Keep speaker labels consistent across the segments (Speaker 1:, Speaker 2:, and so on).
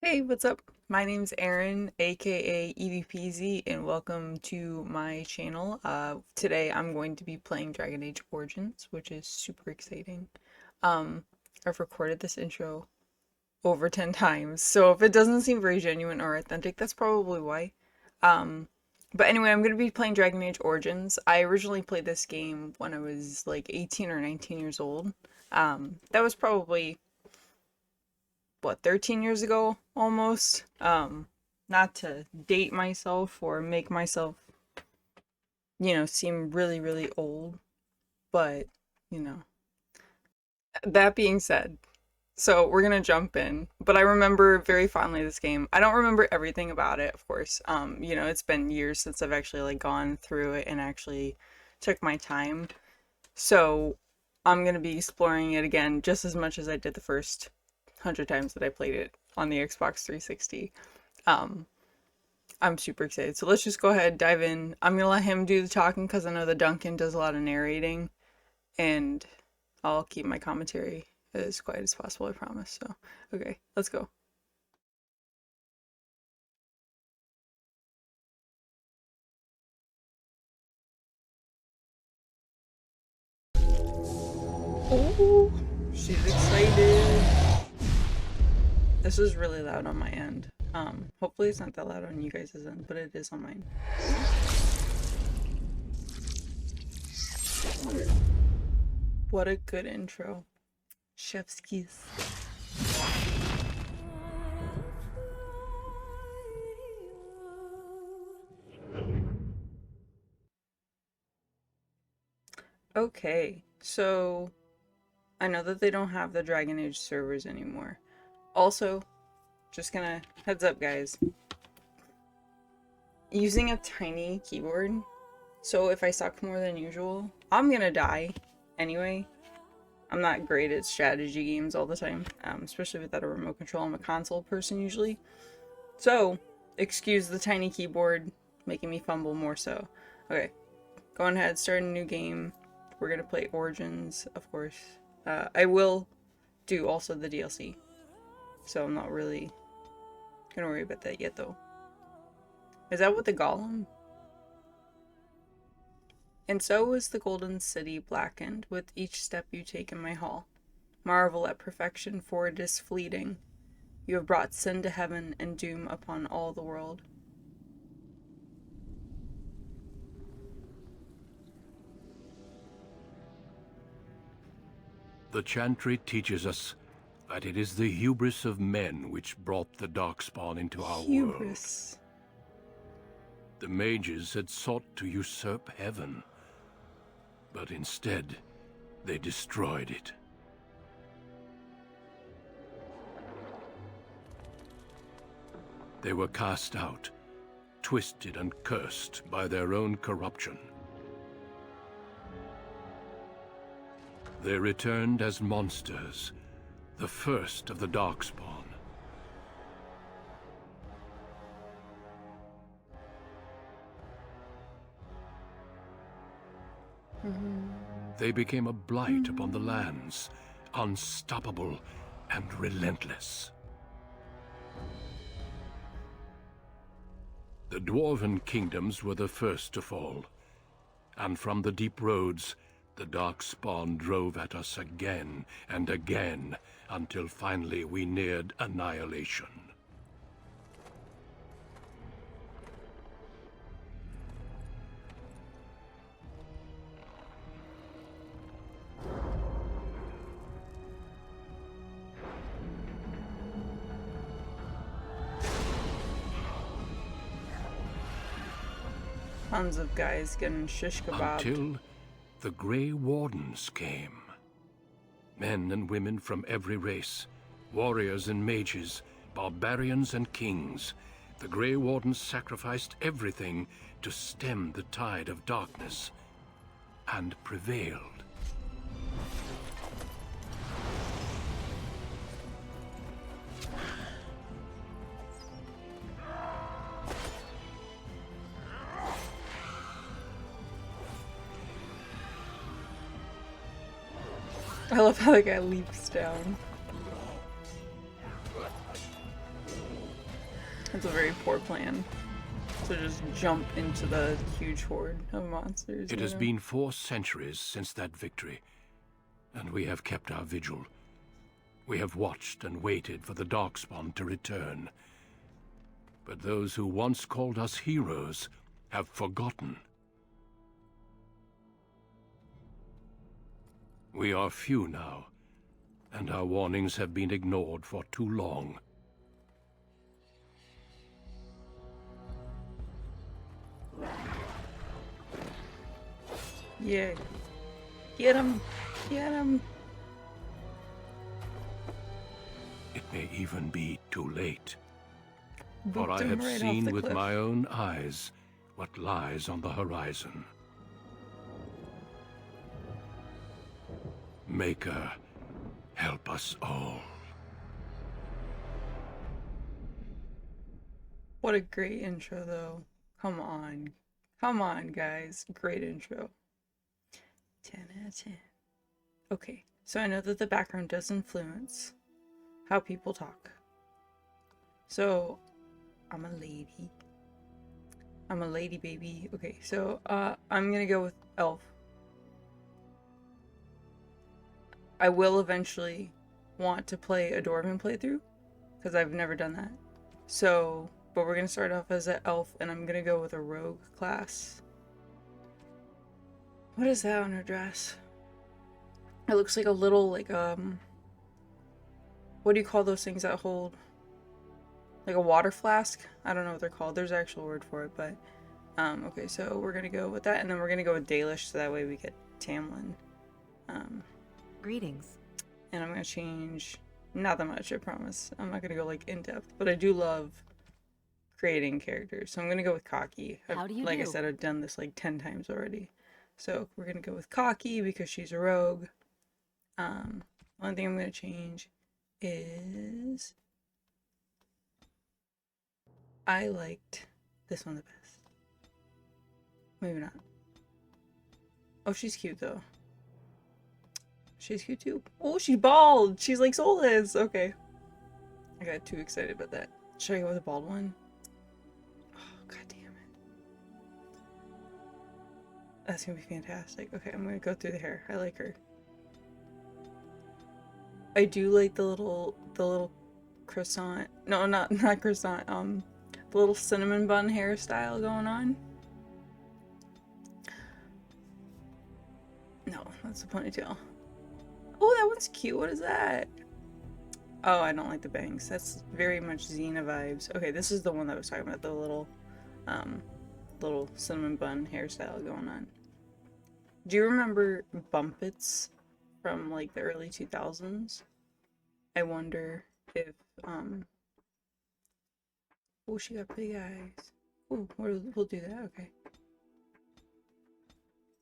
Speaker 1: Hey, what's up? My name's Erin, aka EVPZ, and welcome to my channel. Today I'm going to be playing Dragon Age Origins, which is super exciting. Um, I've recorded this intro over 10 times, so if it doesn't seem very genuine or authentic, that's probably why. Um, but anyway, I'm going to be playing Dragon Age Origins. I originally played this game when I was like 18 or 19 years old. That was probably what, 13 years ago almost. Not to date myself or make myself, seem really, really old, but, you know. That being said, so we're gonna jump in, but I remember very fondly this game. I don't remember everything about it, of course. It's been years since I've actually like gone through it and actually took my time. So I'm gonna be exploring it again just as much as I did the first 100 times that I played it on the Xbox 360. Um, I'm super excited. So let's just go ahead, dive in. I'm gonna let him do the talking because I know that Duncan does a lot of narrating, and I'll keep my commentary as quiet as possible, I promise. So, okay, let's go. Oh, she's excited. This is really loud on my end. Hopefully it's not that loud on you guys' end, but it is on mine. What a good intro. Chef's kiss. Okay, so I know that they don't have the Dragon Age servers anymore. Also, just gonna heads up, guys. Using a tiny keyboard, so if I suck more than usual, I'm gonna die anyway. I'm not great at strategy games all the time, especially without a remote control. I'm a console person usually. So, excuse the tiny keyboard making me fumble more so. Okay, going ahead, start a new game. We're gonna play Origins, of course. I will do also the DLC, so I'm not really gonna worry about that yet though. Is that what the golem? And so is the golden city blackened with each step you take in my hall. Marvel at perfection, for it is fleeting. You have brought sin to heaven and doom upon all the world.
Speaker 2: The chantry teaches us that it is the hubris of men which brought the Darkspawn into our world.
Speaker 1: Hubris.
Speaker 2: The mages had sought to usurp heaven, but instead they destroyed it. They were cast out, twisted and cursed by their own corruption. They returned as monsters, the first of the Darkspawn. They became a blight upon the lands, unstoppable and relentless. The dwarven kingdoms were the first to fall, and from the deep roads, the Darkspawn drove at us again and again, until finally we neared annihilation.
Speaker 1: Tons of guys getting shish kebabbed.
Speaker 2: Until the Grey Wardens came. Men and women from every race, warriors and mages, barbarians and kings. The Grey Wardens sacrificed everything to stem the tide of darkness, and prevailed.
Speaker 1: I love how the guy leaps down. That's a very poor plan. To just jump into the huge horde of monsters.
Speaker 2: It has been 4 centuries since that victory, and we have kept our vigil. We have watched and waited for the Darkspawn to return. But those who once called us heroes have forgotten. We are few now, and our warnings have been ignored for too long.
Speaker 1: Yeah. Get him! Get him!
Speaker 2: It may even be too late. For
Speaker 1: Booped
Speaker 2: I
Speaker 1: him
Speaker 2: have
Speaker 1: right off
Speaker 2: seen
Speaker 1: the
Speaker 2: with
Speaker 1: cliff.
Speaker 2: my own eyes what lies on the horizon. Maker, help us all.
Speaker 1: What a great intro, though. Come on. Come on, guys. Great intro. 10 out of 10. Okay, so I know that the background does influence how people talk. So, I'm a lady. I'm a lady, baby. Okay, so, I'm gonna go with elf. I will eventually want to play a dwarven playthrough, because I've never done that. So, but we're gonna start off as an elf, and I'm gonna go with a rogue class. What is that on her dress? It looks like a little, like, what do you call those things that hold, like a water flask? I don't know what they're called. There's an actual word for it, but, okay, so we're gonna go with that, and then we're gonna go with Dalish, so that way we get Tamlin.
Speaker 3: Greetings.
Speaker 1: And I'm gonna change, not that much, I promise. I'm not gonna go, like, in-depth, but I do love creating characters, so I'm gonna go with Cocky.
Speaker 3: How do you
Speaker 1: like
Speaker 3: do?
Speaker 1: I said, I've done this, like, 10 times already. So we're gonna go with Cocky, because she's a rogue. One thing I'm gonna change is I liked this one the best. Maybe not. Oh, she's cute though. She's cute too. Oh, she's bald. She's like Soulless. Okay. I got too excited about that. Should I go with the bald one? Oh, god damn it. That's gonna be fantastic. Okay, I'm gonna go through the hair. I like her. I do like the little croissant. No, not croissant. The little cinnamon bun hairstyle going on. No, that's a ponytail. Oh, that one's cute. What is that? Oh, I don't like the bangs. That's very much Xena vibes. Okay, this is the one that I was talking about. The little cinnamon bun hairstyle going on. Do you remember Bumpets from like the early 2000s? I wonder if oh, she got big eyes. Oh, we'll do that. Okay.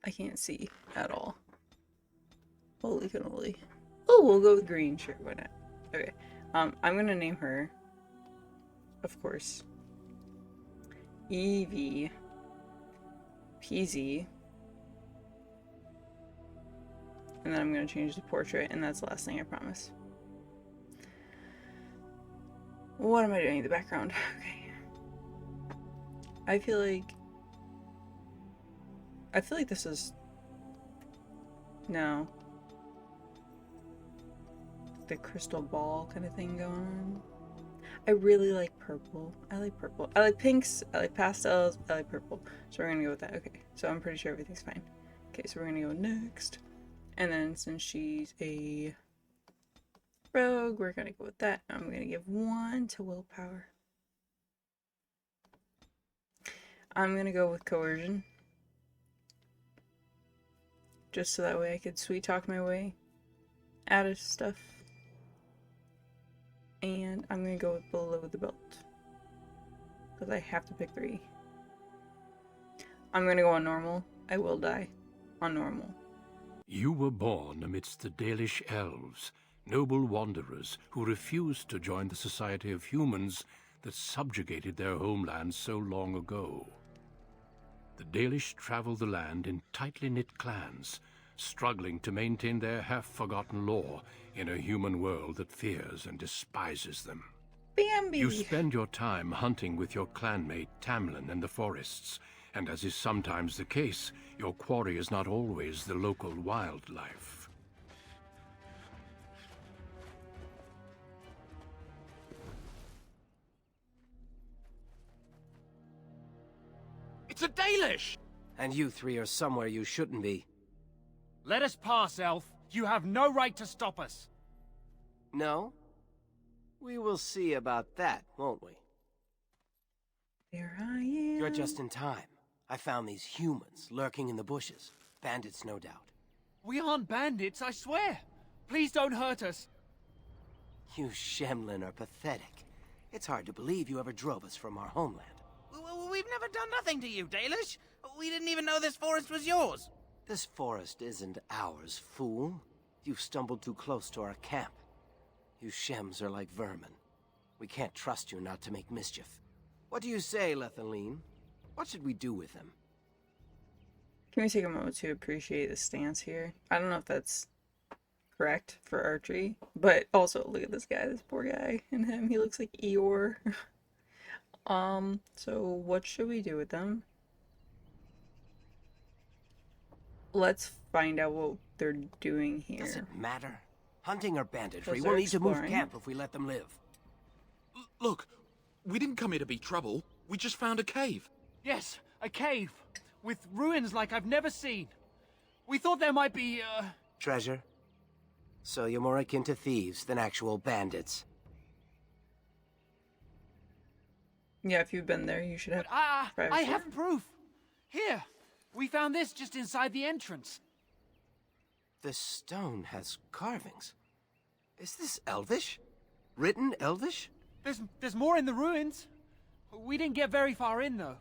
Speaker 1: I can't see at all. Holy cannoli. Oh, we'll go with green. Sure, why not? Okay. I'm gonna name her, of course, Evie Peasy. And then I'm gonna change the portrait, and that's the last thing, I promise. What am I doing in the background? Okay. I feel like this is... No. The crystal ball kind of thing going on. I really like purple. I like purple. I like pinks. I like pastels. I like purple. So we're gonna go with that. Okay. So I'm pretty sure everything's fine. Okay, so we're gonna go next. And then since she's a rogue, we're gonna go with that. I'm gonna give 1 to willpower. I'm gonna go with coercion. Just so that way I could sweet talk my way out of stuff. And I'm gonna go with below the belt. Because I have to pick 3. I'm gonna go on normal. I will die on normal.
Speaker 2: You were born amidst the Dalish elves, noble wanderers who refused to join the society of humans that subjugated their homeland so long ago. The Dalish travel the land in tightly knit clans, struggling to maintain their half-forgotten lore in a human world that fears and despises them. You
Speaker 1: Bambi!
Speaker 2: spend your time hunting with your clanmate Tamlin in the forests, and as is sometimes the case, your quarry is not always the local wildlife.
Speaker 3: It's a Dalish!
Speaker 4: And you three are somewhere you shouldn't be.
Speaker 3: Let us pass, Elf. You have no right to stop us.
Speaker 4: No? We will see about that, won't we?
Speaker 1: There I am.
Speaker 4: You're just in time. I found these humans lurking in the bushes. Bandits, no doubt.
Speaker 3: We aren't bandits, I swear. Please don't hurt us.
Speaker 4: You Shemlin are pathetic. It's hard to believe you ever drove us from our homeland.
Speaker 5: We've never done nothing to you, Dalish. We didn't even know this forest was yours.
Speaker 4: This forest isn't ours, fool. You've stumbled too close to our camp. You Shems are like vermin. We can't trust you not to make mischief. What do you say, Lethaline? What should we do with him?
Speaker 1: Can we take a moment to appreciate the stance here? I don't know if that's correct for archery, but also look at this guy, this poor guy, and him. He looks like Eeyore. So what should we do with them? Let's find out what they're doing here.
Speaker 4: Does it matter? Hunting or banditry,
Speaker 1: Because
Speaker 4: we'll
Speaker 1: they're
Speaker 4: need to move
Speaker 1: exploring.
Speaker 4: camp if we let them live.
Speaker 6: Look, we didn't come here to be trouble. We just found a cave.
Speaker 3: Yes, a cave. With ruins like I've never seen. We thought there might be,
Speaker 4: Treasure? So you're more akin to thieves than actual bandits.
Speaker 1: Yeah, if you've been there, you should have
Speaker 3: But I
Speaker 1: privacy.
Speaker 3: have proof. Here, we found this just inside the entrance.
Speaker 4: This stone has carvings. Is this Elvish? Written Elvish?
Speaker 3: There's more in the ruins. We didn't get very far in, though.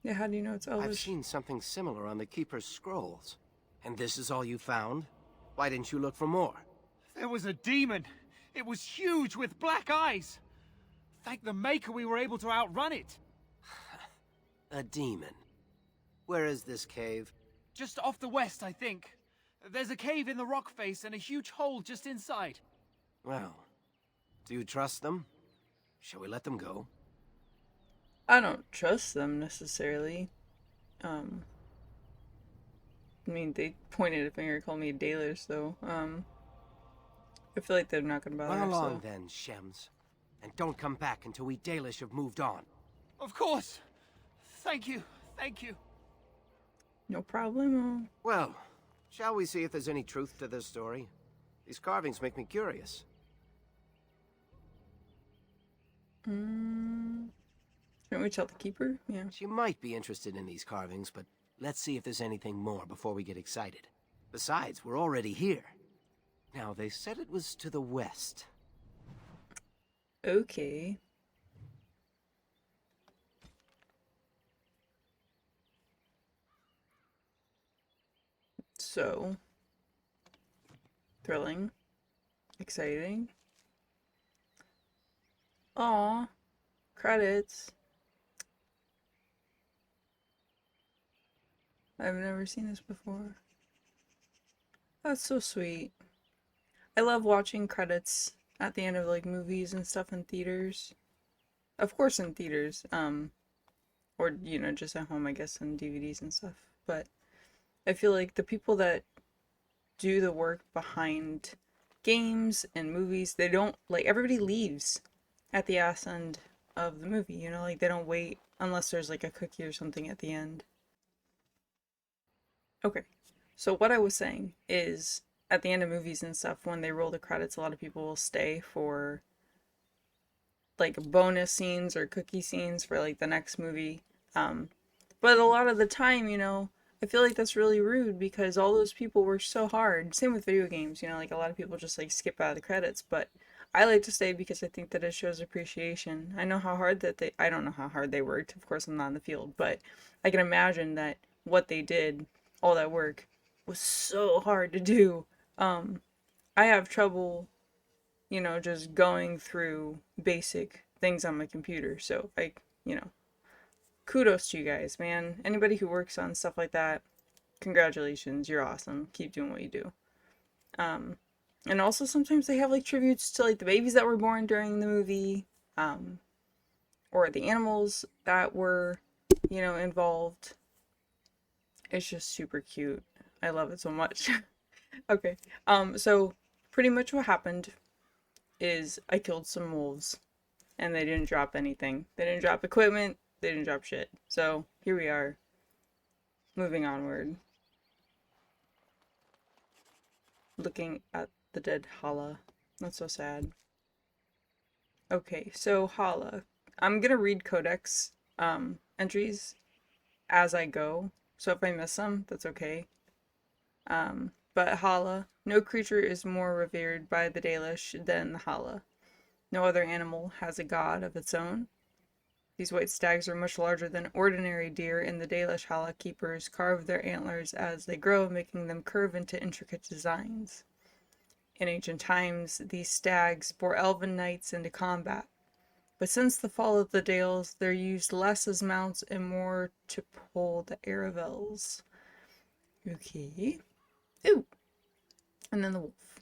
Speaker 1: Yeah, how do you know it's
Speaker 4: I've
Speaker 1: Elvish?
Speaker 4: seen something similar on the Keeper's scrolls. And this is all you found? Why didn't you look for more?
Speaker 3: There was a demon. It was huge with black eyes. Thank the Maker we were able to outrun it.
Speaker 4: A demon. Where is this cave?
Speaker 3: Just off the west, I think. There's a cave in the rock face and a huge hole just inside.
Speaker 4: Well, do you trust them? Shall we let them go?
Speaker 1: I don't trust them necessarily. I mean, they pointed a finger, called me a Dalish, though. I feel like they're not gonna bother
Speaker 4: Run
Speaker 1: us,
Speaker 4: along
Speaker 1: so.
Speaker 4: then, Shems. And don't come back until we Dalish have moved on.
Speaker 3: Of course. Thank you. Thank you.
Speaker 1: No problemo.
Speaker 4: Well, shall we see if there's any truth to this story? These carvings make me curious.
Speaker 1: Shouldn't we tell the keeper? Yeah.
Speaker 4: She might be interested in these carvings, but let's see if there's anything more before we get excited. Besides, we're already here. Now, they said it was to the west.
Speaker 1: Okay. So, thrilling, exciting. Aw, credits. I've never seen this before. That's so sweet. I love watching credits at the end of like movies and stuff in theaters. Of course in theaters, or you know, just at home I guess on DVDs and stuff. But I feel like the people that do the work behind games and movies, they don't like everybody leaves at the ass end of the movie, you know, like they don't wait unless there's like a cookie or something at the end. Okay. So what I was saying is at the end of movies and stuff, when they roll the credits, a lot of people will stay for like bonus scenes or cookie scenes for like the next movie. But a lot of the time, you know, I feel like that's really rude because all those people work so hard. Same with video games, you know, like a lot of people just like skip out of the credits, but I like to stay because I think that it shows appreciation. I know how hard that I don't know how hard they worked. Of course, I'm not in the field, but I can imagine that what they did, all that work, was so hard to do. I have trouble, you know, just going through basic things on my computer. So, like, you know, kudos to you guys, man. Anybody who works on stuff like that, Congratulations, you're awesome. Keep doing what you do. Um, and also sometimes they have like tributes to like the babies that were born during the movie, um, or the animals that were, involved. It's just super cute. I love it so much. Okay. So pretty much what happened is I killed some wolves and they didn't drop anything. They didn't drop equipment, they didn't drop shit. So here we are, moving onward, looking at the dead Hala. That's so sad. Okay, so Hala. I'm gonna read codex entries as I go. So if I miss them, that's okay. But Hala, no creature is more revered by the Dalish than the Hala. No other animal has a god of its own. These white stags are much larger than ordinary deer, and the Dalish Hala keepers carve their antlers as they grow, making them curve into intricate designs. In ancient times, these stags bore elven knights into combat, but since the fall of the Dales, they're used less as mounts and more to pull the Aravels. Okay. Ooh! And then the wolf.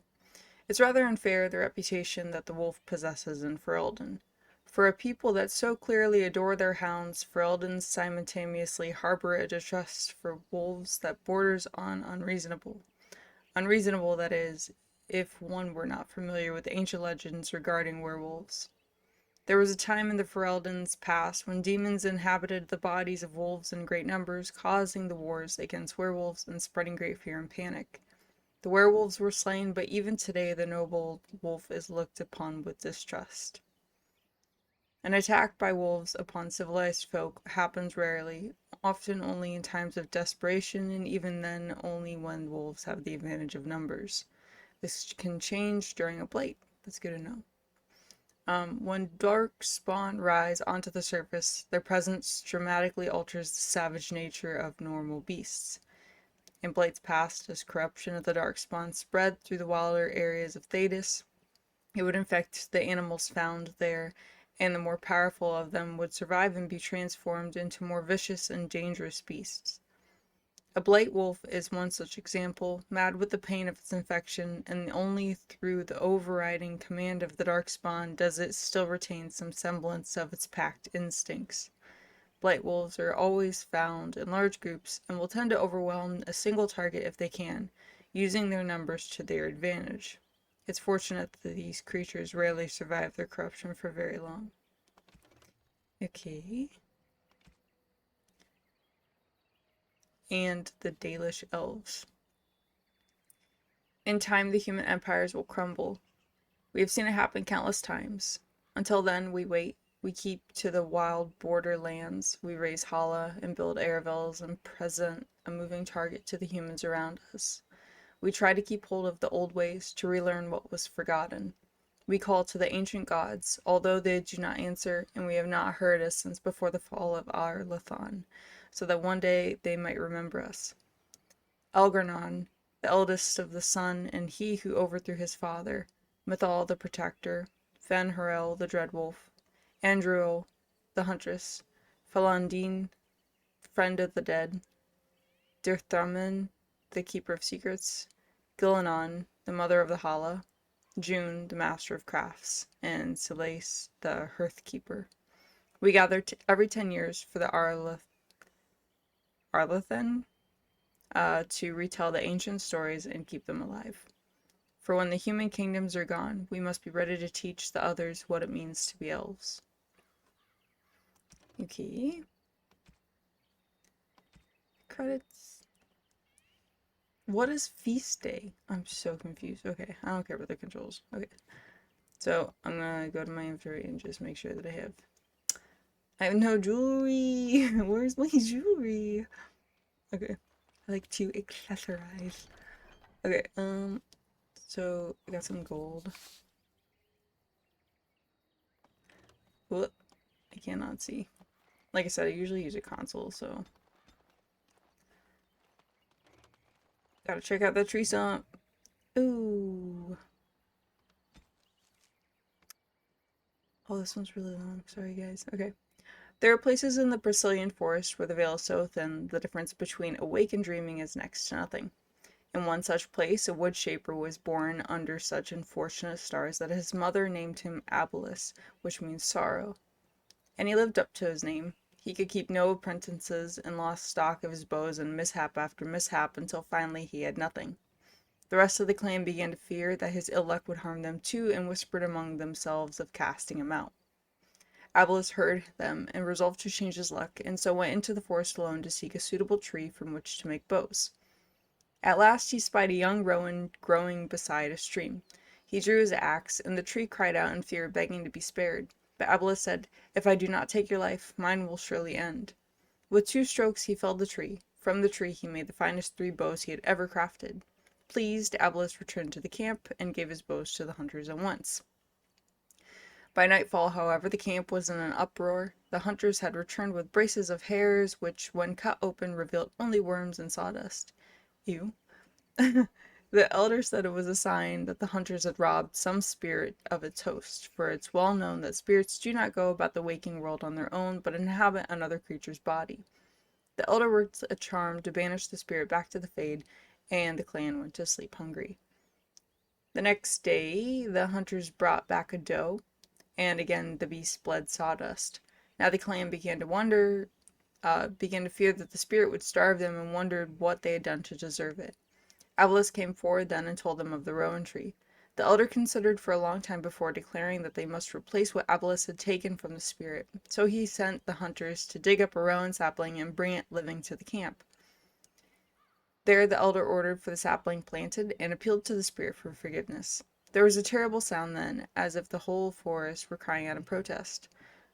Speaker 1: It's rather unfair the reputation that the wolf possesses in Ferelden. For a people that so clearly adore their hounds, Fereldans simultaneously harbor a distrust for wolves that borders on unreasonable. Unreasonable, that is, if one were not familiar with ancient legends regarding werewolves. There was a time in the Fereldans' past when demons inhabited the bodies of wolves in great numbers, causing the wars against werewolves and spreading great fear and panic. The werewolves were slain, but even today the noble wolf is looked upon with distrust. An attack by wolves upon civilized folk happens rarely, often only in times of desperation, and even then only when wolves have the advantage of numbers. This can change during a blight. That's good to know. When dark spawn rise onto the surface, their presence dramatically alters the savage nature of normal beasts. In Blight's past, as corruption of the darkspawn spread through the wilder areas of Thedas, it would infect the animals found there, and the more powerful of them would survive and be transformed into more vicious and dangerous beasts. A Blight wolf is one such example, mad with the pain of its infection, and only through the overriding command of the darkspawn does it still retain some semblance of its packed instincts. Blight wolves are always found in large groups and will tend to overwhelm a single target if they can, using their numbers to their advantage. It's fortunate that these creatures rarely survive their corruption for very long. Okay. And the Dalish elves. In time, the human empires will crumble. We have seen it happen countless times. Until then, we wait. We keep to the wild borderlands. We raise Hala and build Aravels and present a moving target to the humans around us. We try to keep hold of the old ways, to relearn what was forgotten. We call to the ancient gods, although they do not answer, and we have not heard us since before the fall of Ar-Lathan, so that one day they might remember us. Elgarnon, the eldest of the sun, and he who overthrew his father, Mithal the protector, Fen-Harel the dreadwolf, Andruil the huntress, Falandine, friend of the dead, Dirthamun, the keeper of secrets, Gilinan, the mother of the Hala, June, the master of crafts, and Silace, the hearth keeper. We gather every 10 years for the Arlathan to retell the ancient stories and keep them alive. For when the human kingdoms are gone, we must be ready to teach the others what it means to be elves. Okay. Credits. What is feast day? I'm so confused. Okay, I don't care about the controls. Okay. So I'm gonna go to my inventory and just make sure that I have no jewelry. Where's my jewelry? Okay. I like to accessorize. Okay, so I got some gold. Whoop. I cannot see. Like I said, I usually use a console, so gotta check out that tree stump. Ooh. Oh, this one's really long. Sorry, guys. Okay. There are places in the Brazilian forest where the veil is so thin the difference between awake and dreaming is next to nothing. In one such place, a wood shaper was born under such unfortunate stars that his mother named him Abalus, which means sorrow. And he lived up to his name. He could keep no apprentices and lost stock of his bows and mishap after mishap until finally he had nothing. The rest of the clan began to fear that his ill luck would harm them too and whispered among themselves of casting him out. Abalus heard them and resolved to change his luck, and so went into the forest alone to seek a suitable tree from which to make bows. At last he spied a young rowan growing beside a stream. He drew his axe, and the tree cried out in fear, begging to be spared. But Abalus said, "If I do not take your life, mine will surely end." With 2 strokes he felled the tree. From the tree he made the finest 3 bows he had ever crafted. Pleased, Abalus returned to the camp and gave his bows to the hunters at once. By nightfall, however, the camp was in an uproar. The hunters had returned with braces of hares, which, when cut open, revealed only worms and sawdust. Ew. The elder said it was a sign that the hunters had robbed some spirit of its host, for it's well known that spirits do not go about the waking world on their own, but inhabit another creature's body. The elder worked a charm to banish the spirit back to the Fade, and the clan went to sleep hungry. The next day, the hunters brought back a doe, and again the beast bled sawdust. Now the clan began to fear that the spirit would starve them and wondered what they had done to deserve it. Abalus came forward then and told them of the rowan tree. The elder considered for a long time before declaring that they must replace what Abalus had taken from the spirit. So he sent the hunters to dig up a rowan sapling and bring it living to the camp. There the elder ordered for the sapling planted and appealed to the spirit for forgiveness. There was a terrible sound then, as if the whole forest were crying out in protest.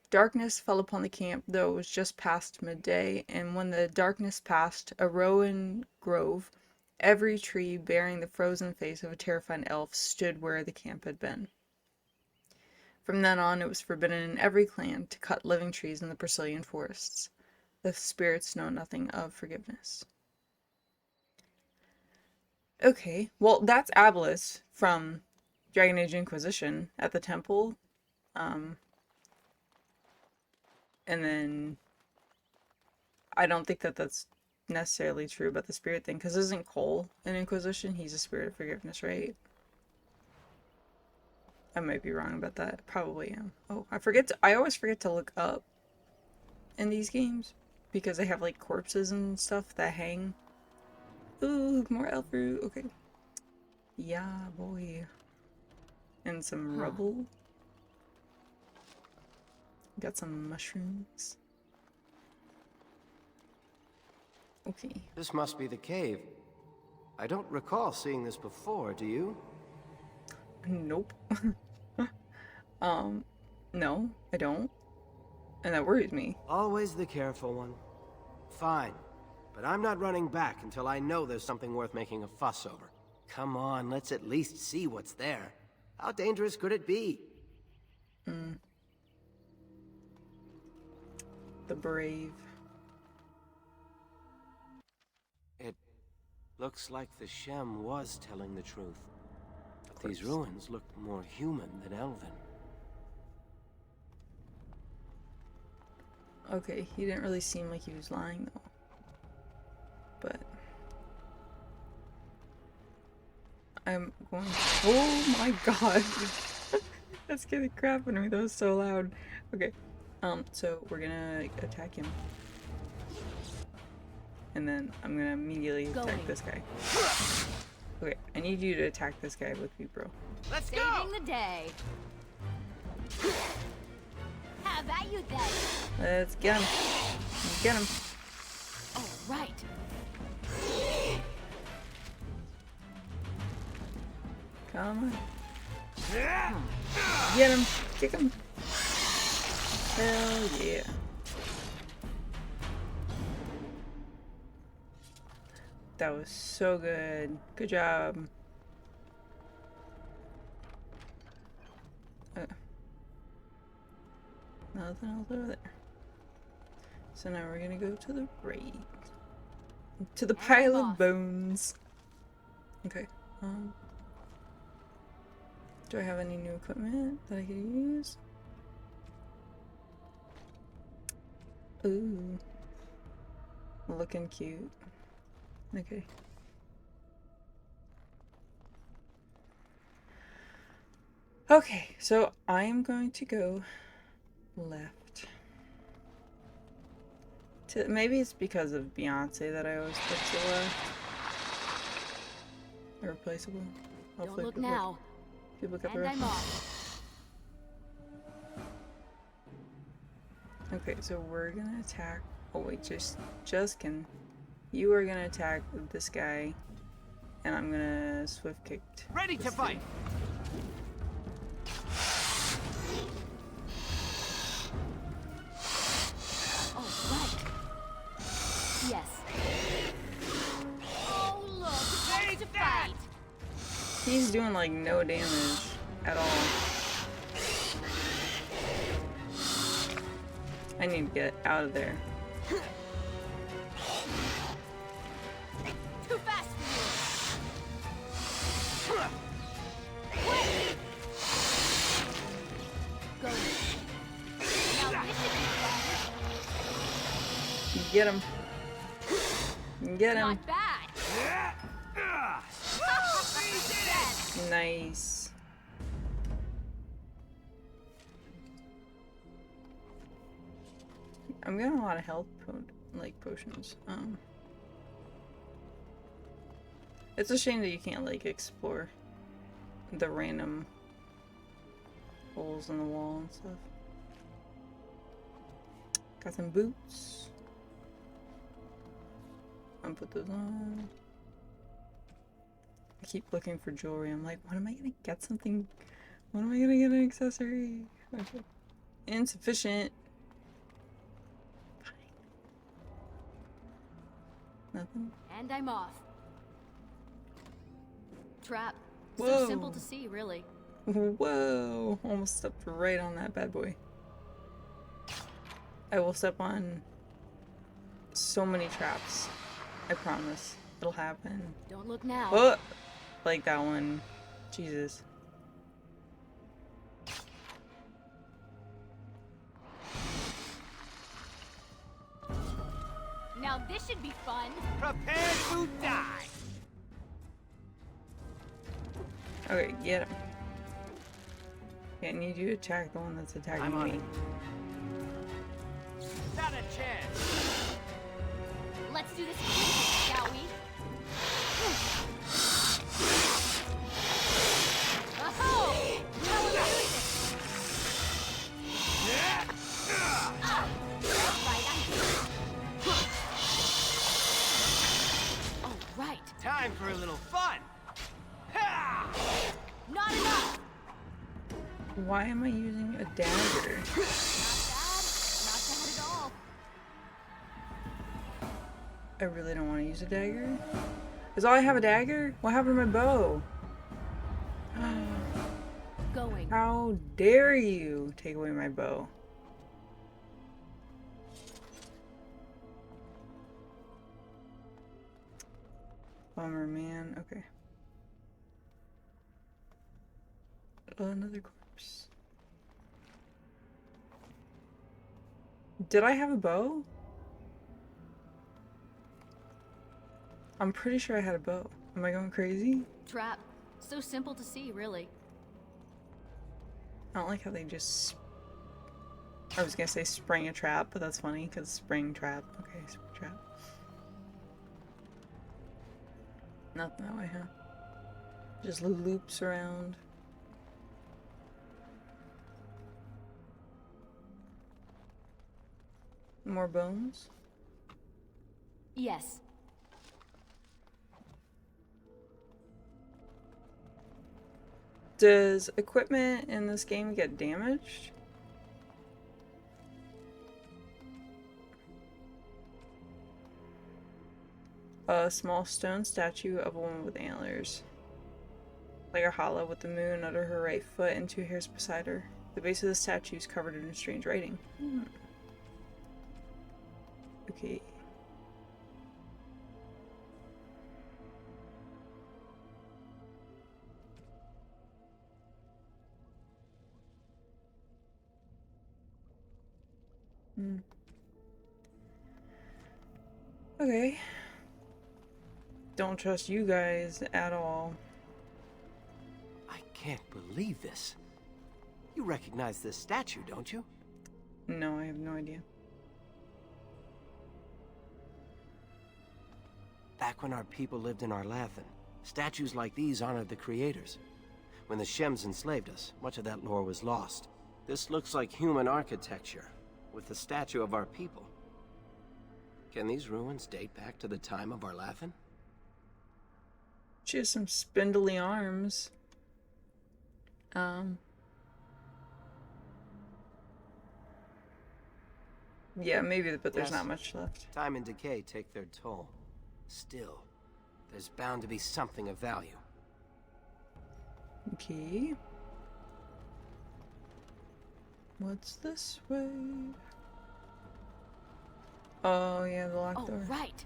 Speaker 1: Darkness fell upon the camp, though it was just past midday, and when the darkness passed, a rowan grove, every tree bearing the frozen face of a terrified elf, stood where the camp had been. From then on, it was forbidden in every clan to cut living trees in the Brazilian forests. The spirits know nothing of forgiveness. Okay, well, that's Abalus from Dragon Age Inquisition at the temple. And then I don't think that that's necessarily true about the spirit thing, because isn't Cole an Inquisition? He's a spirit of forgiveness, right? I might be wrong about that. Probably am. Oh, I always forget to look up in these games because they have like corpses and stuff that hang. Ooh, more elf fruit. Okay. Yeah, boy. And some rubble. Got some mushrooms. Okay.
Speaker 4: This must be the cave. I don't recall seeing this before, do you?
Speaker 1: Nope. No, I don't. And that worries me.
Speaker 4: Always the careful one. Fine. But I'm not running back until I know there's something worth making a fuss over. Come on, let's at least see what's there. How dangerous could it be?
Speaker 1: The brave.
Speaker 4: It looks like the Shem was telling the truth. But these ruins look more human than elven.
Speaker 1: Okay, he didn't really seem like he was lying though. But I'm going. Oh my god! That scared the crap out of me. That was so loud. Okay, so we're gonna attack him, and then I'm gonna immediately attack this guy. Okay, I need you to attack this guy with me, bro.
Speaker 5: Let's
Speaker 7: Saving
Speaker 5: go!
Speaker 7: the day. How about you then?
Speaker 1: Let's get him. Let's get him.
Speaker 7: All right.
Speaker 1: Come on. Get him. Kick him. Hell yeah. That was so good. Good job. Nothing else over there. So now we're gonna go to the raid. To the pile of bones. Okay. Do I have any new equipment that I could use? Ooh. Looking cute. Okay. Okay, so I'm going to go left. Maybe it's because of Beyonce that I always put to left. Irreplaceable.
Speaker 7: Don't look now.
Speaker 1: People get the
Speaker 7: And I'm
Speaker 1: reference.
Speaker 7: off.
Speaker 1: Okay, so we're gonna attack. Oh wait, just can. You are gonna attack this guy, and I'm gonna swift kick.
Speaker 3: Ready to
Speaker 1: this
Speaker 3: fight!
Speaker 1: dude.
Speaker 7: Oh, right. Yes. Oh, look,
Speaker 3: Take
Speaker 7: to
Speaker 3: that!
Speaker 7: fight.
Speaker 1: He's doing like no damage at all. I need to get out of there.
Speaker 7: Too fast for you. Go. Now this is fun.
Speaker 1: Get him. Get him.
Speaker 7: Not bad. Yes.
Speaker 1: Nice. I'm getting a lot of health potions. It's a shame that you can't like explore the random holes in the wall and stuff. Got some boots. I'm gonna put those on. I keep looking for jewelry. I'm like, when am I gonna get something? When am I gonna get an accessory? Okay. Insufficient. Fine. Nothing.
Speaker 7: And I'm off. Trap.
Speaker 1: Whoa.
Speaker 7: So simple to see, really.
Speaker 1: Whoa! Almost stepped right on that bad boy. I will step on so many traps. I promise. It'll happen.
Speaker 7: Don't look now.
Speaker 1: Oh! Like that one. Jesus.
Speaker 7: Now this should be fun.
Speaker 3: Prepare to die!
Speaker 1: Okay, get him. Okay, I need you to attack the one that's attacking
Speaker 4: I'm on
Speaker 1: me.
Speaker 4: it.
Speaker 3: Not a chance!
Speaker 7: Let's do this quickly, shall we? Oh! How are we doing this? Right, I'm here. Oh, right.
Speaker 3: Time for a little fun! Ha!
Speaker 7: Not enough.
Speaker 1: Why am I using a dagger?
Speaker 7: Not bad. Not bad at all.
Speaker 1: I really don't want to use a dagger. Is all I have a dagger? What happened to my bow?
Speaker 7: Going.
Speaker 1: How dare you take away my bow? Bummer, man. Okay. Oh, another corpse. Did I have a bow? I'm pretty sure I had a bow. Am I going crazy?
Speaker 7: Trap. So simple to see, really.
Speaker 1: I don't like how they just... I was gonna say spring a trap, but that's funny because spring trap. Okay, spring trap. Not that way, huh? Just loops around. More bones?
Speaker 7: Yes.
Speaker 1: Does equipment in this game get damaged? A small stone statue of a woman with antlers. Like a hollow with the moon under her right foot and 2 hairs beside her. The base of the statue is covered in strange writing. Okay. Okay. Don't trust you guys at all.
Speaker 4: I can't believe this. You recognize this statue, don't you?
Speaker 1: No, I have no idea.
Speaker 4: Back when our people lived in Arlathan, statues like these honored the creators. When the Shems enslaved us, much of that lore was lost. This looks like human architecture, with the statue of our people. Can these ruins date back to the time of Arlathan?
Speaker 1: She has some spindly arms. Yeah, maybe, but there's
Speaker 4: Yes.
Speaker 1: not much left.
Speaker 4: Time and decay take their toll. Still, there's bound to be something of value.
Speaker 1: Okay. What's this way? Oh, yeah, the locked
Speaker 7: Oh,
Speaker 1: door.
Speaker 7: right.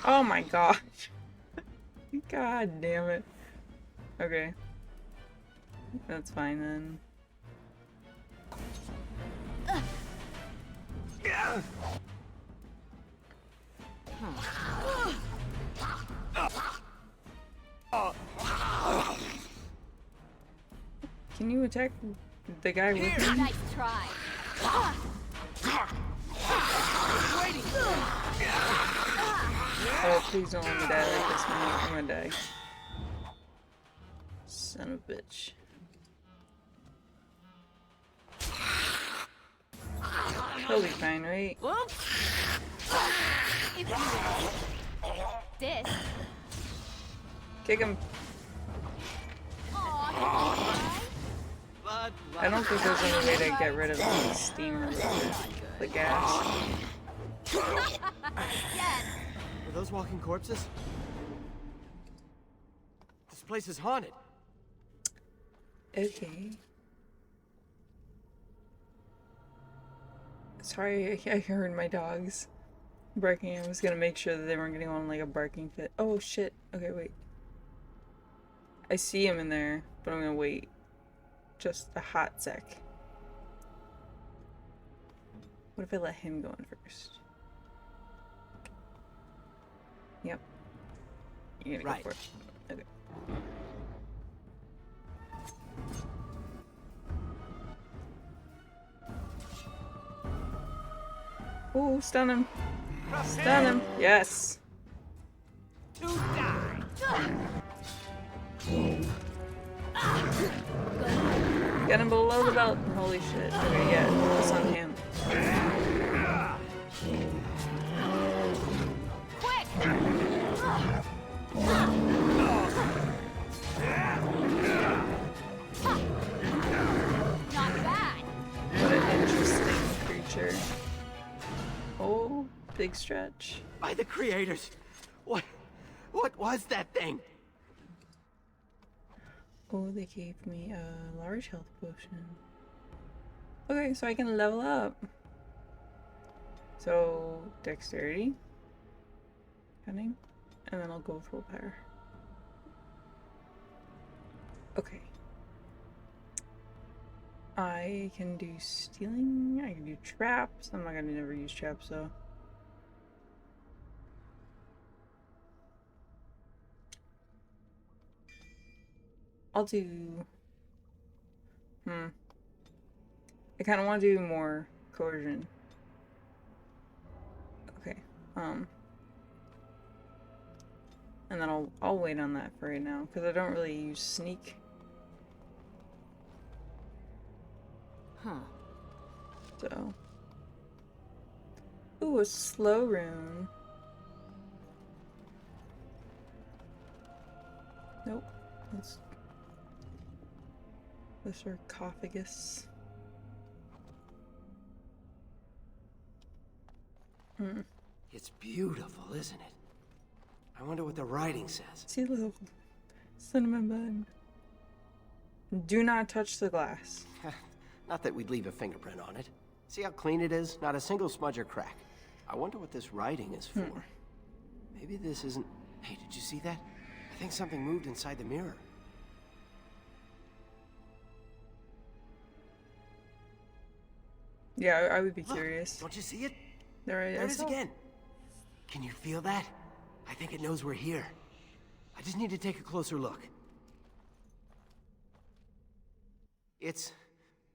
Speaker 1: Oh my gosh. God damn it. Okay. That's fine then. Can you attack the guy with me?
Speaker 7: Nice try.
Speaker 1: Oh, please don't let me die like this, man. I'm gonna die. Son of a bitch. He'll be fine, right?
Speaker 7: If you this.
Speaker 1: Kick him.
Speaker 7: Aw,
Speaker 1: I don't think there's any way to get rid of the steam or the gas.
Speaker 7: yes.
Speaker 4: Are those walking corpses? This place is haunted.
Speaker 1: Okay. Sorry, I heard my dogs barking. I was gonna make sure that they weren't getting on like a barking fit. Oh shit. Okay, wait. I see him in there, but I'm gonna wait just a hot sec. What if I let him go in first? Yep. You're gonna
Speaker 4: Right.
Speaker 1: go for it. Okay. Ooh, stun him. Stun him. Yes.
Speaker 3: To die.
Speaker 1: Get him below the belt. Holy shit. Okay, yeah. Focus on him.
Speaker 7: Not bad.
Speaker 1: What an interesting creature. Oh, big stretch.
Speaker 4: By the creators! What was that thing?
Speaker 1: Oh, they gave me a large health potion. Okay, so I can level up. So, dexterity, cunning, and then I'll go with willpower. Okay. I can do stealing, I can do traps. I'm not gonna never use traps though. I'll do... I kind of want to do more coercion. Okay. And then I'll wait on that for right now because I don't really use sneak.
Speaker 7: Huh.
Speaker 1: So. Ooh, a slow rune. Nope. That's the sarcophagus.
Speaker 4: It's beautiful, isn't it? I wonder what the writing says.
Speaker 1: See, little cinnamon bun. Do not touch the glass.
Speaker 4: Not that we'd leave a fingerprint on it. See how clean it is? Not a single smudge or crack. I wonder what this writing is for. Maybe this isn't... Hey, did you see that? I think something moved inside the mirror.
Speaker 1: Yeah, I would be
Speaker 4: Look,
Speaker 1: curious.
Speaker 4: don't you see it?
Speaker 1: There
Speaker 4: There it is
Speaker 1: saw.
Speaker 4: again. Can you feel that? I think it knows we're here. I just need to take a closer look. It's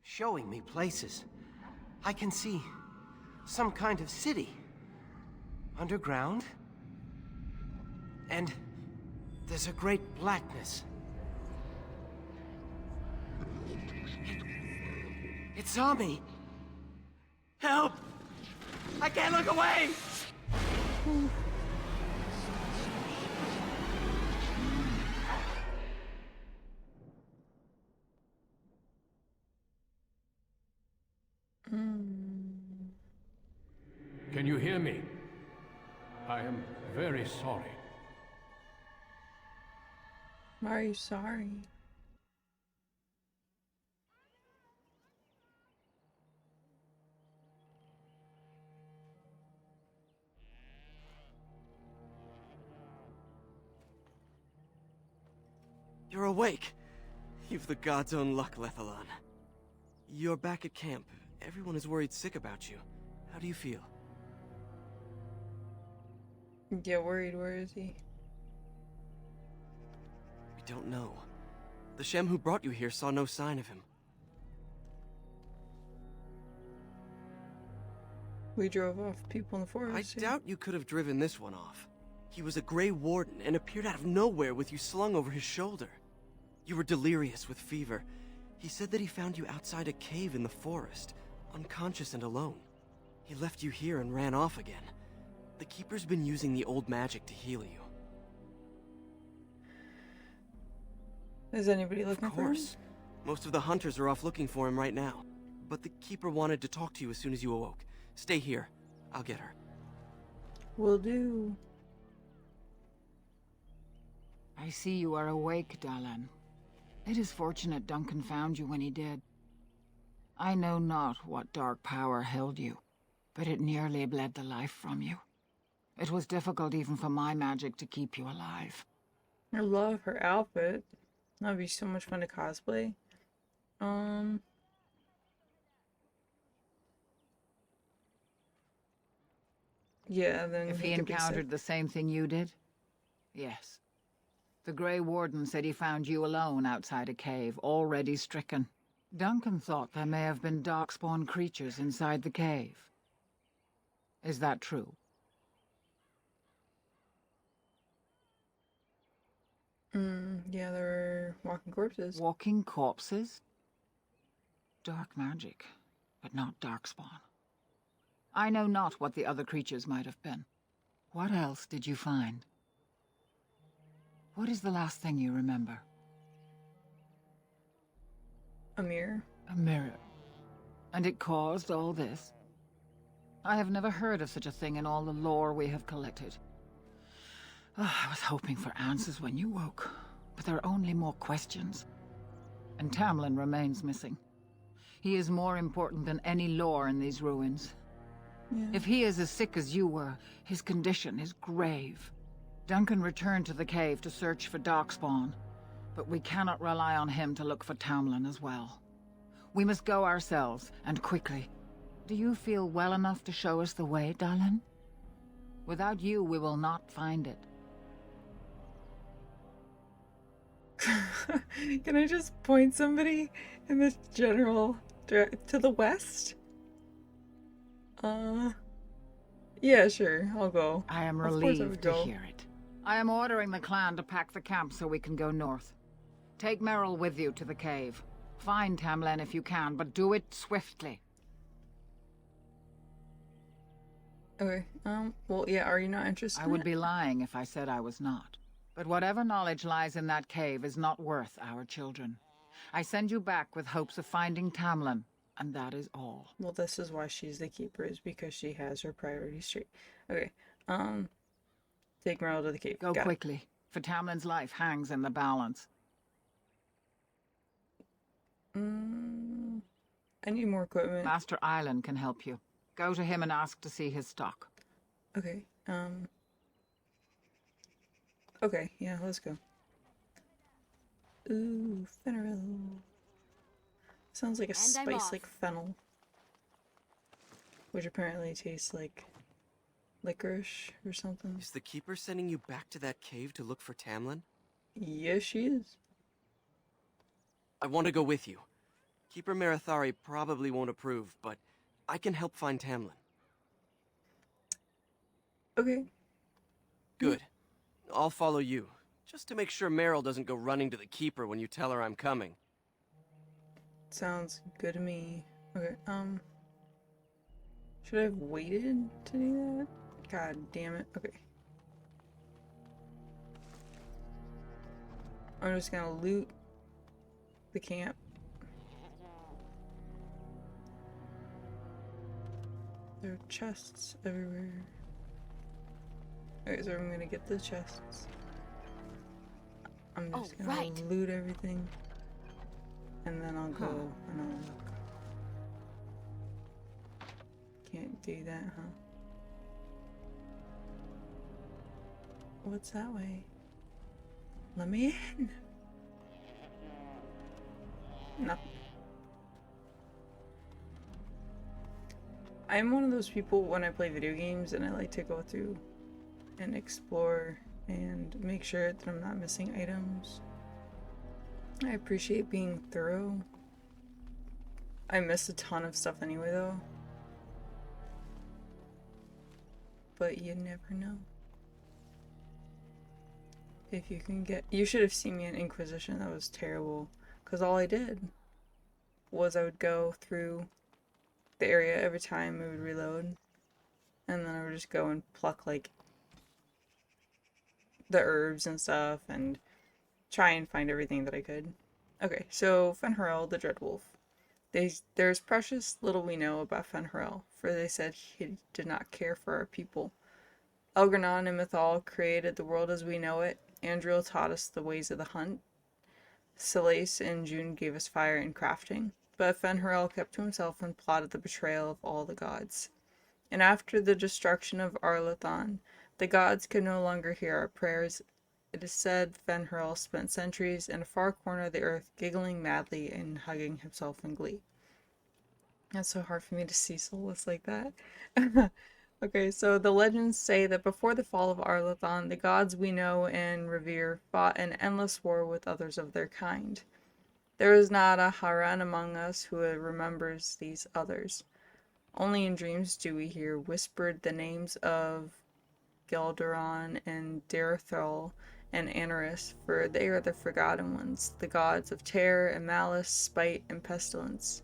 Speaker 4: showing me places. I can see some kind of city. Underground. And there's a great blackness. It saw me. Help! I can't look away!
Speaker 2: Can you hear me? I am very sorry.
Speaker 1: Why are you sorry?
Speaker 8: You're awake. You've the god's own luck, Lethalon. You're back at camp. Everyone is worried sick about you. How do you feel?
Speaker 1: Get worried, where is he?
Speaker 8: We don't know. The Shem who brought you here saw no sign of him.
Speaker 1: We drove off people in the forest.
Speaker 8: I doubt you could have driven this one off. He was a Grey Warden and appeared out of nowhere with you slung over his shoulder. You were delirious with fever. He said that he found you outside a cave in the forest, unconscious and alone. He left you here and ran off again. The Keeper's been using the old magic to heal you.
Speaker 1: Is anybody looking
Speaker 8: Of
Speaker 1: for him?
Speaker 8: course. Most of the hunters are off looking for him right now. But the Keeper wanted to talk to you as soon as you awoke. Stay here. I'll get her.
Speaker 1: Will do.
Speaker 9: I see you are awake, Dalan. It is fortunate Duncan found you when he did. I know not what dark power held you, but it nearly bled the life from you. It was difficult even for my magic to keep you alive.
Speaker 1: I love her outfit. That'd be so much fun to cosplay. Yeah, then
Speaker 9: If he
Speaker 1: could be
Speaker 9: encountered
Speaker 1: sick.
Speaker 9: the same thing you did? Yes. The Grey Warden said he found you alone outside a cave, already stricken. Duncan thought there may have been darkspawn creatures inside the cave. Is that true?
Speaker 1: Yeah, there were walking corpses.
Speaker 9: Walking corpses? Dark magic, but not darkspawn. I know not what the other creatures might have been. What else did you find? What is the last thing you remember?
Speaker 1: A mirror.
Speaker 9: A mirror. And it caused all this? I have never heard of such a thing in all the lore we have collected. I was hoping for answers when you woke, but there are only more questions. And Tamlin remains missing. He is more important than any lore in these ruins.
Speaker 1: Yeah.
Speaker 9: If he is as sick as you were, his condition is grave. Duncan returned to the cave to search for Darkspawn, but we cannot rely on him to look for Tamlin as well. We must go ourselves, and quickly. Do you feel well enough to show us the way, Dalan? Without you, we will not find it.
Speaker 1: Can I just point somebody in this general to the west? Yeah, sure, I'll go.
Speaker 9: I am
Speaker 1: Of course I
Speaker 9: relieved
Speaker 1: would
Speaker 9: to
Speaker 1: go.
Speaker 9: hear it. I am ordering the clan to pack the camp so we can go north. Take Merrill with you to the cave. Find Tamlin if you can, but do it swiftly.
Speaker 1: Okay, well, yeah, are you not interested
Speaker 9: I
Speaker 1: in
Speaker 9: would
Speaker 1: it?
Speaker 9: be lying if I said I was not. But whatever knowledge lies in that cave is not worth our children. I send you back with hopes of finding Tamlin, and that is all.
Speaker 1: Well, this is why she's the keeper, is because she has her priorities straight. Okay, take Merle to the cave.
Speaker 9: Go
Speaker 1: Got it.
Speaker 9: quickly, for Tamlin's life hangs in the balance.
Speaker 1: I need more equipment.
Speaker 9: Master Island can help you. Go to him and ask to see his stock.
Speaker 1: Okay, okay, yeah, let's go. Ooh, fennel. Sounds like a
Speaker 7: And I'm
Speaker 1: spice
Speaker 7: off.
Speaker 1: like fennel, which apparently tastes like licorice or something.
Speaker 8: Is the Keeper sending you back to that cave to look for Tamlin?
Speaker 1: Yes, she is.
Speaker 8: I want to go with you. Keeper Marathari probably won't approve, but I can help find Tamlin.
Speaker 1: Okay.
Speaker 8: Good. I'll follow you, just to make sure Meryl doesn't go running to the Keeper when you tell her I'm coming.
Speaker 1: Sounds good to me. Okay, should I have waited to do that? God damn it. Okay. I'm just gonna loot the camp. There are chests everywhere. Okay, so I'm gonna get the chests. I'm just gonna
Speaker 7: right.
Speaker 1: loot everything. And then I'll go and I'll look. Can't do that, huh? What's that way? Let me in. Nothing. I'm one of those people when I play video games and I like to go through and explore and make sure that I'm not missing items. I appreciate being thorough. I miss a ton of stuff anyway though. But you never know. If you can get... You should have seen me in Inquisition, that was terrible. Because all I did was I would go through the area every time it would reload. And then I would just go and pluck like the herbs and stuff and try and find everything that I could. Okay, so Fen'Harel the Dreadwolf. There's precious little we know about Fen'Harel, for they said he did not care for our people. Elgranon and Mythal created the world as we know it. Andriel taught us the ways of the hunt. Selace and June gave us fire and crafting. But Fen'Harel kept to himself and plotted the betrayal of all the gods. And after the destruction of Arlathan, the gods could no longer hear our prayers. It is said Fen'Harel spent centuries in a far corner of the earth, giggling madly and hugging himself in glee. That's so hard for me to see soulless like that. Okay, so the legends say that before the fall of Arlathan, the gods we know and revere fought an endless war with others of their kind. There is not a Haran among us who remembers these others. Only in dreams do we hear whispered the names of Gelderon and Darethal and Anaris, for they are the Forgotten Ones, the gods of terror and malice, spite and pestilence.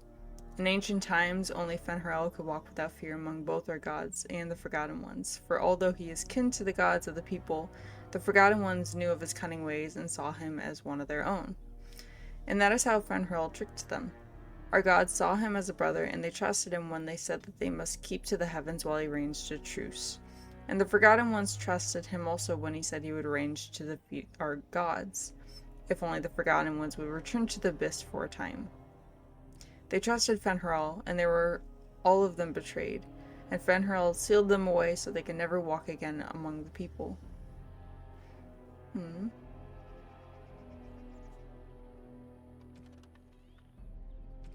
Speaker 1: In ancient times, only Fen'Harel could walk without fear among both our gods and the Forgotten Ones, for although he is kin to the gods of the people, the Forgotten Ones knew of his cunning ways and saw him as one of their own. And that is how Fen'Harel tricked them. Our gods saw him as a brother, and they trusted him when they said that they must keep to the heavens while he arranged a truce. And the Forgotten Ones trusted him also when he said he would arrange to defeat our gods, if only the Forgotten Ones would return to the abyss for a time. They trusted Fen'Harel, and they were all of them betrayed, and Fen'Harel sealed them away so they could never walk again among the people.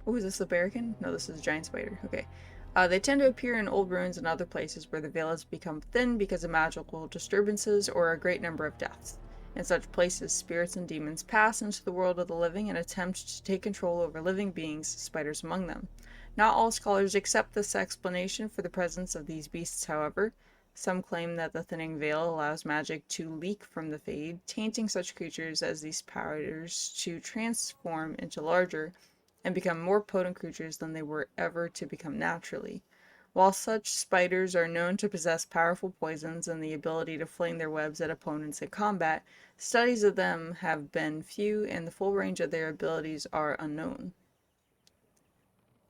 Speaker 1: Oh, is this the Barracan? No, this is a giant spider. Okay. They tend to appear in old ruins and other places where the veil has become thin because of magical disturbances or a great number of deaths. In such places, spirits and demons pass into the world of the living and attempt to take control over living beings, spiders among them. Not all scholars accept this explanation for the presence of these beasts, however. Some claim that the thinning veil allows magic to leak from the Fade, tainting such creatures as these spiders to transform into larger and become more potent creatures than they were ever to become naturally. While such spiders are known to possess powerful poisons and the ability to fling their webs at opponents in combat, studies of them have been few and the full range of their abilities are unknown.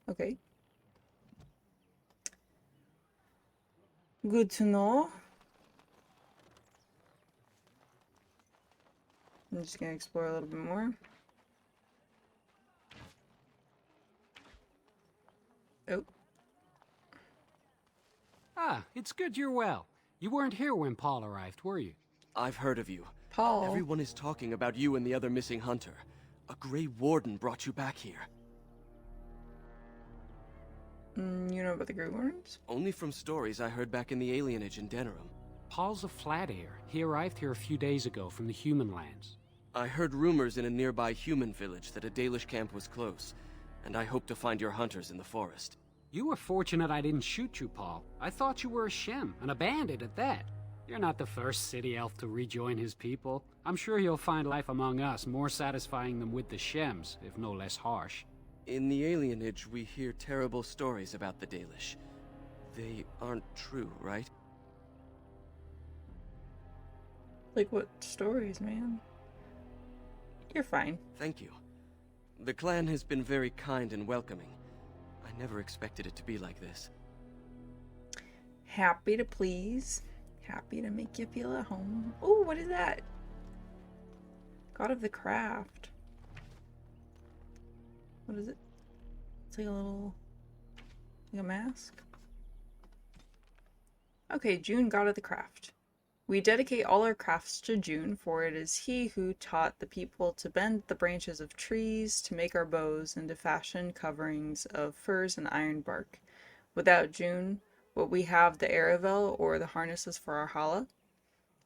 Speaker 1: Okay. Good to know. I'm just gonna explore a little bit more. Oh.
Speaker 10: Ah, it's good you're well. You weren't here when Paul arrived, were you?
Speaker 8: I've heard of you.
Speaker 1: Paul.
Speaker 8: Everyone is talking about you and the other missing hunter. A Grey Warden brought you back here.
Speaker 1: You know about the Grey Wardens?
Speaker 8: Only from stories I heard back in the alienage in Denerim.
Speaker 10: Paul's a flat air. He arrived here a few days ago from the human lands.
Speaker 8: I heard rumors in a nearby human village that a Dalish camp was close, and I hope to find your hunters in the forest.
Speaker 10: You were fortunate I didn't shoot you, Paul. I thought you were a Shem, and a bandit at that. You're not the first city elf to rejoin his people. I'm sure you'll find life among us more satisfying than with the Shems, if no less harsh.
Speaker 8: In the alienage, we hear terrible stories about the Dalish. They aren't true, right?
Speaker 1: Like what stories, man? You're fine.
Speaker 8: Thank you. The clan has been very kind and welcoming. I never expected it to be like this.
Speaker 1: Happy to please. Happy to make you feel at home. Oh, what is that? God of the Craft. What is it? It's like a little... like a mask? Okay, June, God of the Craft. We dedicate all our crafts to June, for it is he who taught the people to bend the branches of trees, to make our bows, and to fashion coverings of furs and iron bark. Without June, would we have the Aravel or the harnesses for our hala?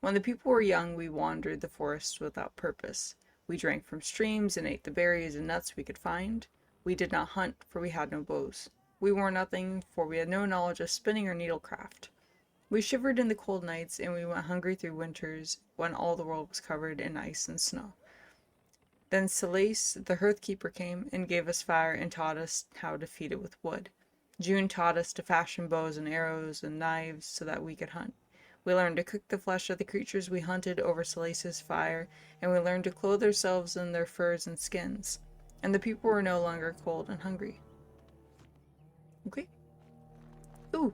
Speaker 1: When the people were young, we wandered the forests without purpose. We drank from streams and ate the berries and nuts we could find. We did not hunt, for we had no bows. We wore nothing, for we had no knowledge of spinning or needlecraft. We shivered in the cold nights, and we went hungry through winters when all the world was covered in ice and snow. Then Selase, the hearth-keeper, came and gave us fire and taught us how to feed it with wood. June taught us to fashion bows and arrows and knives so that we could hunt. We learned to cook the flesh of the creatures we hunted over Selase's fire, and we learned to clothe ourselves in their furs and skins. And the people were no longer cold and hungry. Okay. Ooh.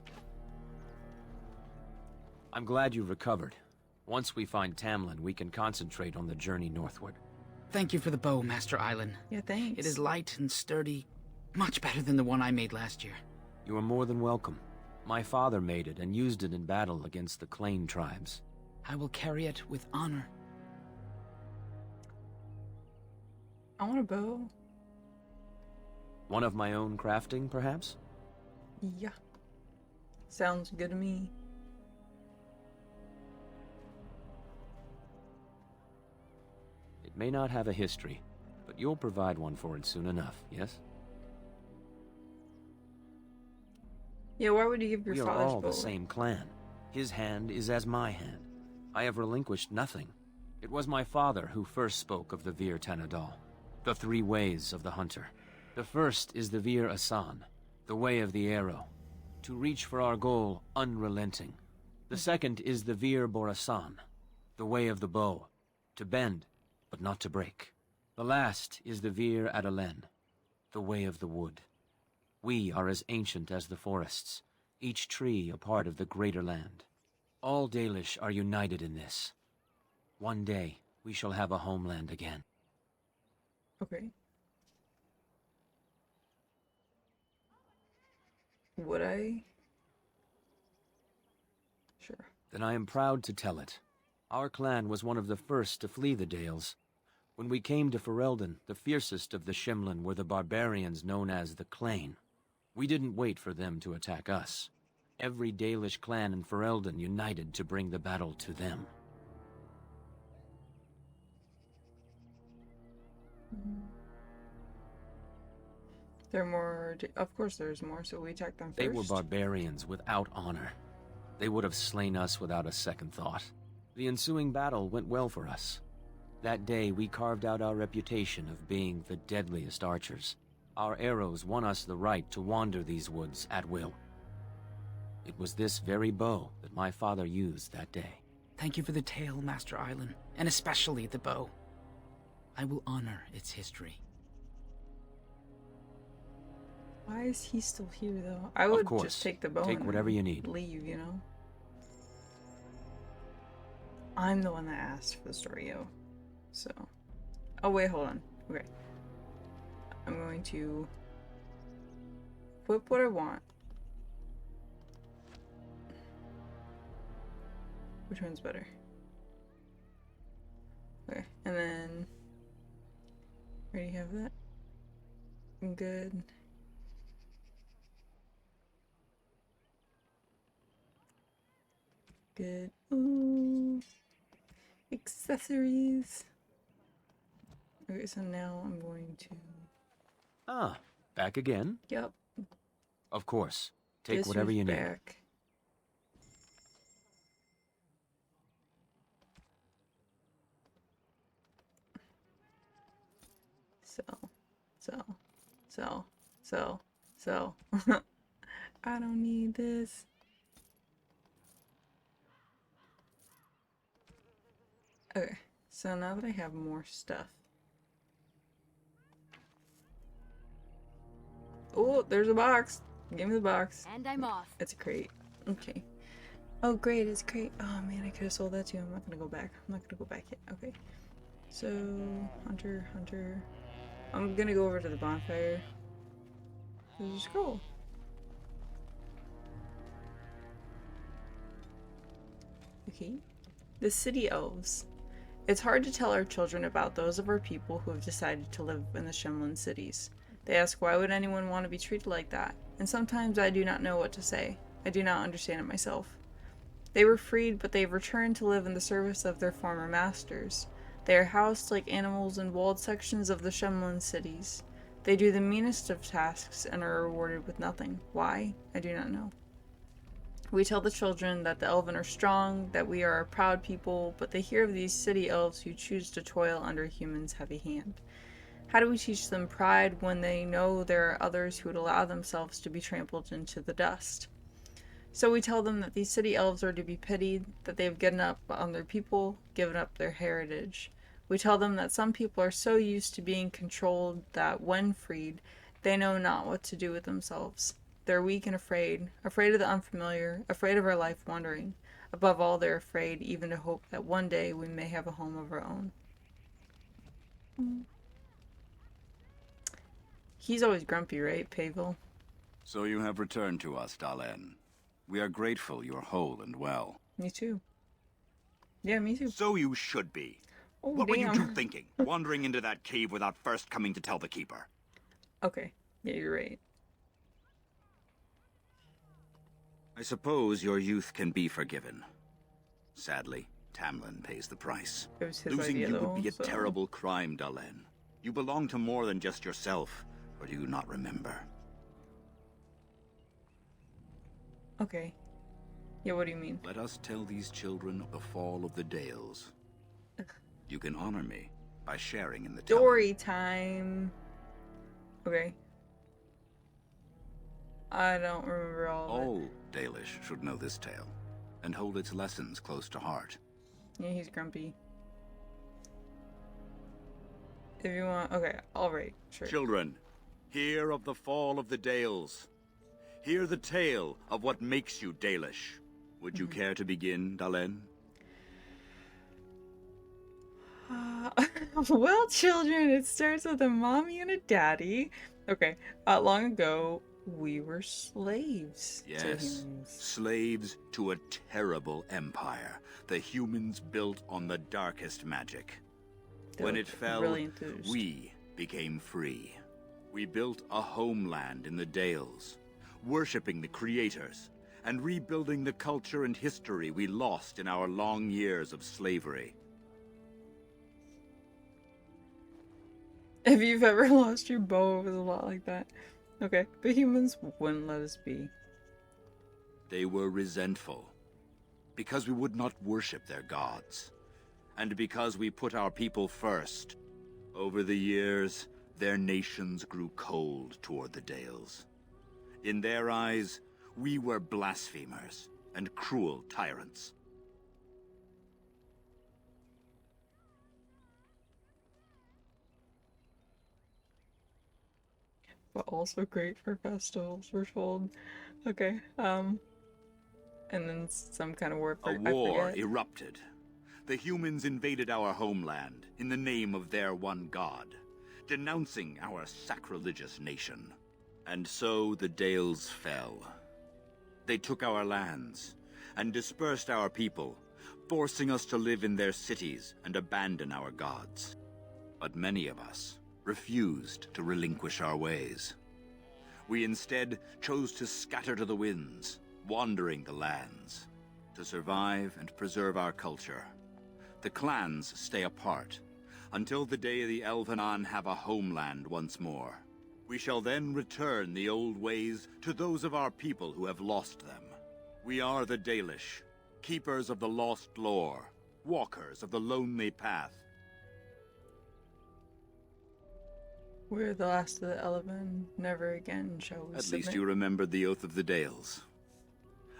Speaker 11: I'm glad you recovered. Once we find Tamlin, we can concentrate on the journey northward.
Speaker 5: Thank you for the bow, Master Island.
Speaker 1: Yeah, thanks.
Speaker 5: It is light and sturdy, much better than the one I made last year.
Speaker 11: You are more than welcome. My father made it and used it in battle against the Clane tribes.
Speaker 5: I will carry it with honor.
Speaker 1: I want a bow.
Speaker 11: One of my own crafting, perhaps?
Speaker 1: Yeah. Sounds good to me.
Speaker 11: It may not have a history, but you'll provide one for it soon enough, yes?
Speaker 1: Yeah, why would you give your
Speaker 11: we are
Speaker 1: father's
Speaker 11: all
Speaker 1: bow?
Speaker 11: the same clan. His hand is as my hand. I have relinquished nothing. It was my father who first spoke of the Vir Tanadal, the three ways of the hunter. The first is the Vir Asan, the way of the arrow, to reach for our goal unrelenting. The second is the Vir Borasan, the way of the bow, to bend, but not to break. The last is the Vir Adalen, the way of the wood. We are as ancient as the forests, each tree a part of the greater land. All Dalish are united in this. One day, we shall have a homeland again.
Speaker 1: Okay. Would I? Sure.
Speaker 11: Then I am proud to tell it. Our clan was one of the first to flee the Dales. When we came to Ferelden, the fiercest of the Shimlin were the barbarians known as the Clane. We didn't wait for them to attack us. Every Dalish clan in Ferelden united to bring the battle to them.
Speaker 1: There are more. Of course, there's more. So we attacked them first.
Speaker 11: They were barbarians without honor. They would have slain us without a second thought. The ensuing battle went well for us. That day, we carved out our reputation of being the deadliest archers. Our arrows won us the right to wander these woods at will. It was this very bow that my father used that day.
Speaker 5: Thank you for the tale, Master Island, and especially the bow. I will honor its history.
Speaker 1: Why is he still here, though? I would just take the bow.
Speaker 11: Take
Speaker 1: and
Speaker 11: whatever you need.
Speaker 1: Leave, you know. I'm the one that asked for the story, yo. So, oh wait, hold on. Okay, I'm going to equip what I want. Which one's better? Okay, and then Already have that. Good. Good. Ooh. Accessories. Okay, so now I'm going to...
Speaker 11: Ah, back again?
Speaker 1: Yep.
Speaker 11: Of course. Take
Speaker 1: Guess
Speaker 11: whatever
Speaker 1: who's
Speaker 11: you need.
Speaker 1: back. So. I don't need this. Okay, so now that I have more stuff. Oh, there's a box. Give me the box.
Speaker 7: And I'm off.
Speaker 1: It's a crate. Okay. Oh, great, it's a crate. Oh man, I could have sold that too. I'm not gonna go back. I'm not gonna go back yet. Okay. So, hunter. I'm gonna go over to the bonfire. There's a scroll. Okay. The city elves. It's hard to tell our children about those of our people who have decided to live in the Shemlin cities. They ask, why would anyone want to be treated like that? And sometimes I do not know what to say. I do not understand it myself. They were freed, but they have returned to live in the service of their former masters. They are housed like animals in walled sections of the Shemlin cities. They do the meanest of tasks and are rewarded with nothing. Why? I do not know. We tell the children that the Elven are strong, that we are a proud people, but they hear of these city elves who choose to toil under humans' heavy hand. How do we teach them pride when they know there are others who would allow themselves to be trampled into the dust? So we tell them that these city elves are to be pitied, that they have given up on their people, given up their heritage. We tell them that some people are so used to being controlled that when freed, they know not what to do with themselves. They're weak and afraid of the unfamiliar, afraid of our life wandering. Above all, they're afraid even to hope that one day we may have a home of our own. He's always grumpy, right, Pavel?
Speaker 12: So you have returned to us, Dalen. We are grateful you are whole and well.
Speaker 1: Me too. Yeah, me too.
Speaker 13: So you should be.
Speaker 1: Oh,
Speaker 13: What were you
Speaker 1: damn.
Speaker 13: two thinking, wandering into that cave without first coming to tell the Keeper?
Speaker 1: Okay, yeah, you're right.
Speaker 12: I suppose your youth can be forgiven. Sadly, Tamlin pays the price.
Speaker 1: It was his
Speaker 12: Losing
Speaker 1: idea,
Speaker 12: you
Speaker 1: though,
Speaker 12: would be a
Speaker 1: so...
Speaker 12: terrible crime, Dalen. You belong to more than just yourself, or do you not remember?
Speaker 1: Okay. Yeah, what do you mean?
Speaker 12: Let us tell these children of the fall of the Dales. You can honor me by sharing in the telling.
Speaker 1: Story time. Okay. I don't remember all of it.
Speaker 12: All Dalish should know this tale, and hold its lessons close to heart.
Speaker 1: Yeah, he's grumpy. If you want... Okay, alright, sure.
Speaker 13: Children, hear of the fall of the Dales. Hear the tale of what makes you Dalish.
Speaker 12: Would you care to begin, Dalen?
Speaker 1: Well, children, it starts with a mommy and a daddy. Okay, long ago, we were slaves to
Speaker 12: Yes,
Speaker 1: humans.
Speaker 12: slaves to a terrible empire the humans built on the darkest magic. When it fell,
Speaker 1: really enthused.
Speaker 12: we became free. We built a homeland in the Dales, worshipping the creators, and rebuilding the culture and history we lost in our long years of slavery.
Speaker 1: If you've ever lost your bow, it was a lot like that. Okay, but humans wouldn't let us be.
Speaker 12: They were resentful, because we would not worship their gods, and because we put our people first. Over the years, their nations grew cold toward the Dales. In their eyes, we were blasphemers and cruel tyrants.
Speaker 1: But also great for festivals, we're told. Okay, and then some kind of war.
Speaker 12: A war erupted. The humans invaded our homeland in the name of their one god, denouncing our sacrilegious nation. And so the Dales fell. They took our lands and dispersed our people, forcing us to live in their cities and abandon our gods. But many of us refused to relinquish our ways. We instead chose to scatter to the winds, wandering the lands. To survive and preserve our culture, the clans stay apart, until the day the Elvenan have a homeland once more. We shall then return the old ways to those of our people who have lost them. We are the Dalish, keepers of the lost lore, walkers of the lonely path.
Speaker 1: We're the last of the Eleven. Never again shall we
Speaker 12: At
Speaker 1: submit.
Speaker 12: least you remembered the Oath of the Dales.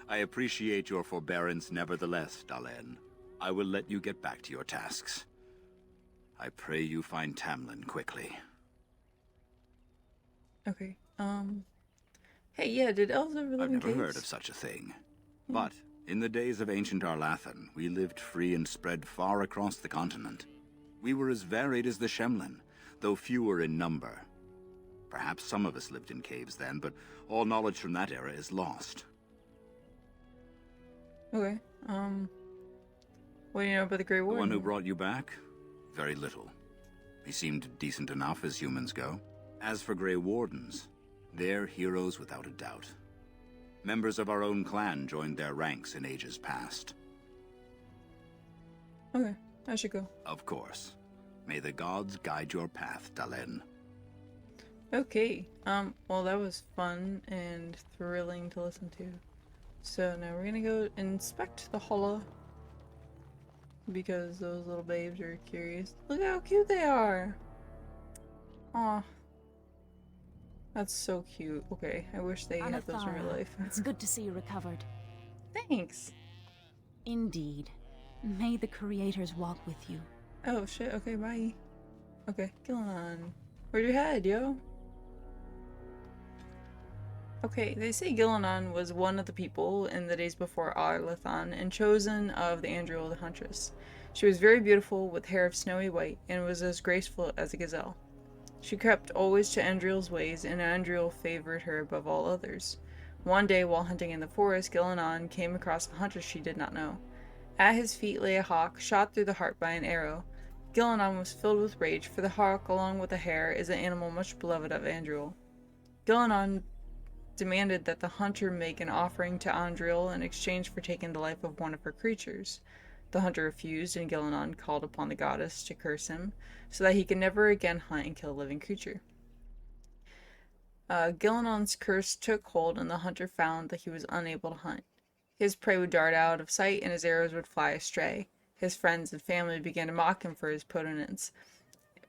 Speaker 12: I appreciate your forbearance nevertheless, Dalen. I will let you get back to your tasks. I pray you find Tamlin quickly.
Speaker 1: Okay, hey, yeah, did elves ever live
Speaker 12: I've
Speaker 1: in
Speaker 12: never
Speaker 1: caves?
Speaker 12: heard of such a thing. But in the days of ancient Arlathan, we lived free and spread far across the continent. We were as varied as the Shemlin, though fewer in number. Perhaps some of us lived in caves then, but all knowledge from that era is lost.
Speaker 1: Okay, what do you know about the Grey
Speaker 12: The
Speaker 1: Warden?
Speaker 12: one who brought you back? Very little. He seemed decent enough as humans go. As for Grey Wardens, they're heroes without a doubt. Members of our own clan joined their ranks in ages past.
Speaker 1: Okay, I should go.
Speaker 12: Of course. May the gods guide your path, Dalen.
Speaker 1: Okay, well that was fun and thrilling to listen to. So now we're gonna go inspect the holla. Because those little babes are curious. Look how cute they are! Aw. That's so cute. Okay, I wish they had those in real life.
Speaker 14: It's good to see you recovered.
Speaker 1: Thanks!
Speaker 14: Indeed. May the Creators walk with you.
Speaker 1: Oh shit, okay, bye. Okay, Gillenon. Where'd you head, yo? Okay, they say Gillenon was one of the people in the days before Arlathan and chosen of the Andriel the Huntress. She was very beautiful with hair of snowy white and was as graceful as a gazelle. She crept always to Andriel's ways and Andriel favored her above all others. One day while hunting in the forest, Gillenon came across a hunter she did not know. At his feet lay a hawk shot through the heart by an arrow. Gillenon was filled with rage, for the hawk, along with the hare, is an animal much beloved of Andriel. Gillenon demanded that the hunter make an offering to Andriel in exchange for taking the life of one of her creatures. The hunter refused, and Gillenon called upon the goddess to curse him, so that he could never again hunt and kill a living creature. Gillenon's curse took hold, and the hunter found that he was unable to hunt. His prey would dart out of sight, and his arrows would fly astray. His friends and family began to mock him for his potence.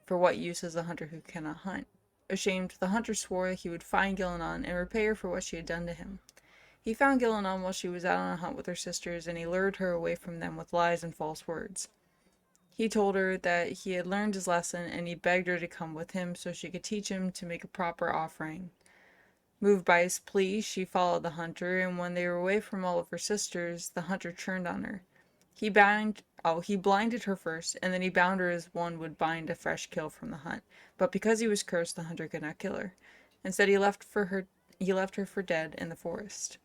Speaker 1: For what use is a hunter who cannot hunt? Ashamed, the hunter swore that he would find Gillenon and repay her for what she had done to him. He found Gillenon while she was out on a hunt with her sisters, and he lured her away from them with lies and false words. He told her that he had learned his lesson, and he begged her to come with him so she could teach him to make a proper offering. Moved by his plea, she followed the hunter, and when they were away from all of her sisters, the hunter turned on her. He blinded her first, and then he bound her as one would bind a fresh kill from the hunt. But because he was cursed, the hunter could not kill her. Instead, he left her for dead in the forest.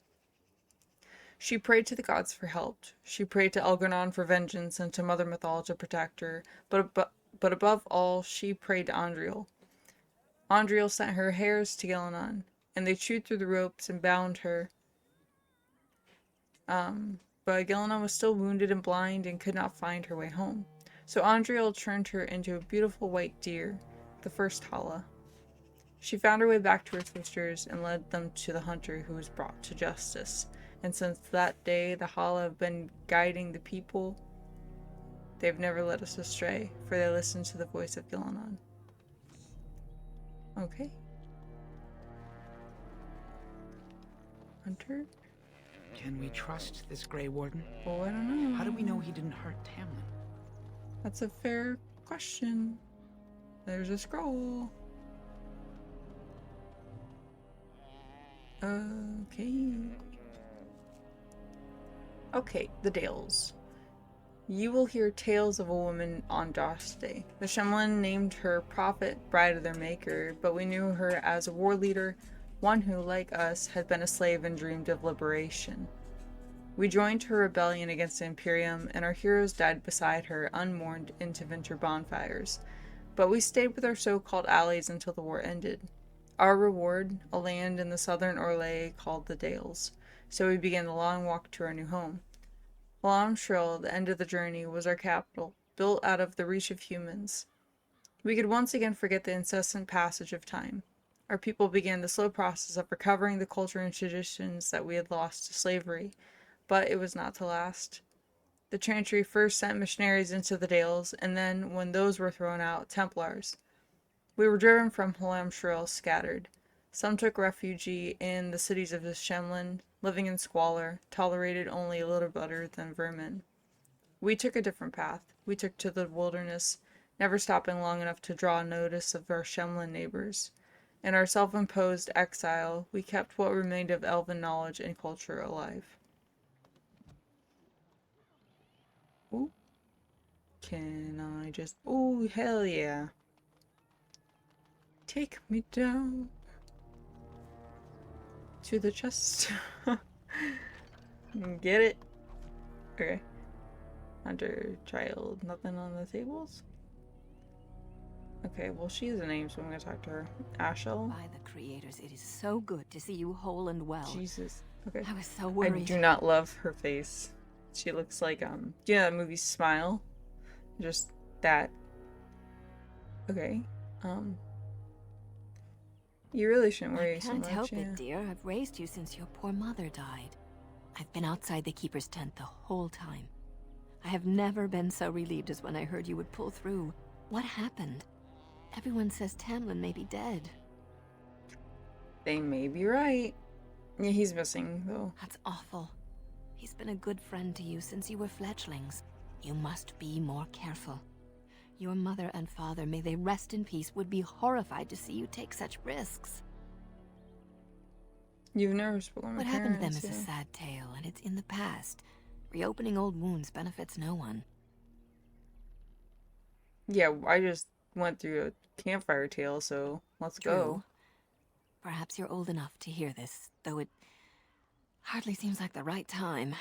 Speaker 1: She prayed to the gods for help. She prayed to Elgar'nan for vengeance and to Mother Mythal to protect her. But above all, she prayed to Andriel. Andriel sent her hares to Gillenon, and they chewed through the ropes and bound her. But Gillenon was still wounded and blind and could not find her way home. So Andriel turned her into a beautiful white deer, the first Hala. She found her way back to her sisters and led them to the hunter who was brought to justice. And since that day, the Hala have been guiding the people. They've never led us astray, for they listen to the voice of Gillenon. Okay. Hunter?
Speaker 5: Can we trust this Grey Warden?
Speaker 1: Oh, I don't know.
Speaker 5: How do we know he didn't hurt Tamlin?
Speaker 1: That's a fair question. There's a scroll. Okay. Okay, the Dales. You will hear tales of a woman on Dosh Day. The Shemlin named her Prophet, Bride of their Maker, but we knew her as a war leader, one who, like us, had been a slave and dreamed of liberation. We joined her rebellion against the Imperium, and our heroes died beside her, unmourned into winter bonfires. but we stayed with our so-called allies until the war ended. Our reward, a land in the southern Orlais called the Dales, so we began the long walk to our new home. Shrill, the end of the journey, was our capital, built out of the reach of humans. We could once again forget the incessant passage of time. Our people began the slow process of recovering the culture and traditions that we had lost to slavery, but it was not to last. The Chantry first sent missionaries into the Dales, and then, when those were thrown out, Templars. We were driven from Shrill scattered. Some took refuge in the cities of Shemlin, living in squalor, tolerated only a little better than vermin. We took a different path. We took to the wilderness, never stopping long enough to draw notice of our Shemlin neighbors. In our self-imposed exile, we kept what remained of elven knowledge and culture alive. Ooh. Can I just... Ooh, hell yeah. Take me down to the chest. Get it? Okay. Hunter, child, nothing on the tables? Okay, well, she has a name, so I'm gonna talk to her. Ashel?
Speaker 15: By the creators, it is so good to see you whole and well.
Speaker 1: Jesus. Okay.
Speaker 15: I was so worried.
Speaker 1: I do not love her face. She looks like, do you know that movie Smile? Just that. Okay. You really shouldn't worry so much.
Speaker 15: I can't help
Speaker 1: yeah.
Speaker 15: it, dear. I've raised you since your poor mother died. I've been outside the Keeper's tent the whole time. I have never been so relieved as when I heard you would pull through. What happened? Everyone says Tamlin may be dead.
Speaker 1: They may be right. Yeah, he's missing, though.
Speaker 15: That's awful. He's been a good friend to you since you were fledglings. You must be more careful. Your mother and father, may they rest in peace, would be horrified to see you take such risks.
Speaker 1: You've never spoken
Speaker 15: What
Speaker 1: to
Speaker 15: happened
Speaker 1: parents,
Speaker 15: to them is
Speaker 1: yeah.
Speaker 15: a sad tale, and it's in the past. Reopening old wounds benefits no one.
Speaker 1: Yeah, I just went through a campfire tale, so let's
Speaker 15: True.
Speaker 1: go.
Speaker 15: Perhaps you're old enough to hear this, though it hardly seems like the right time.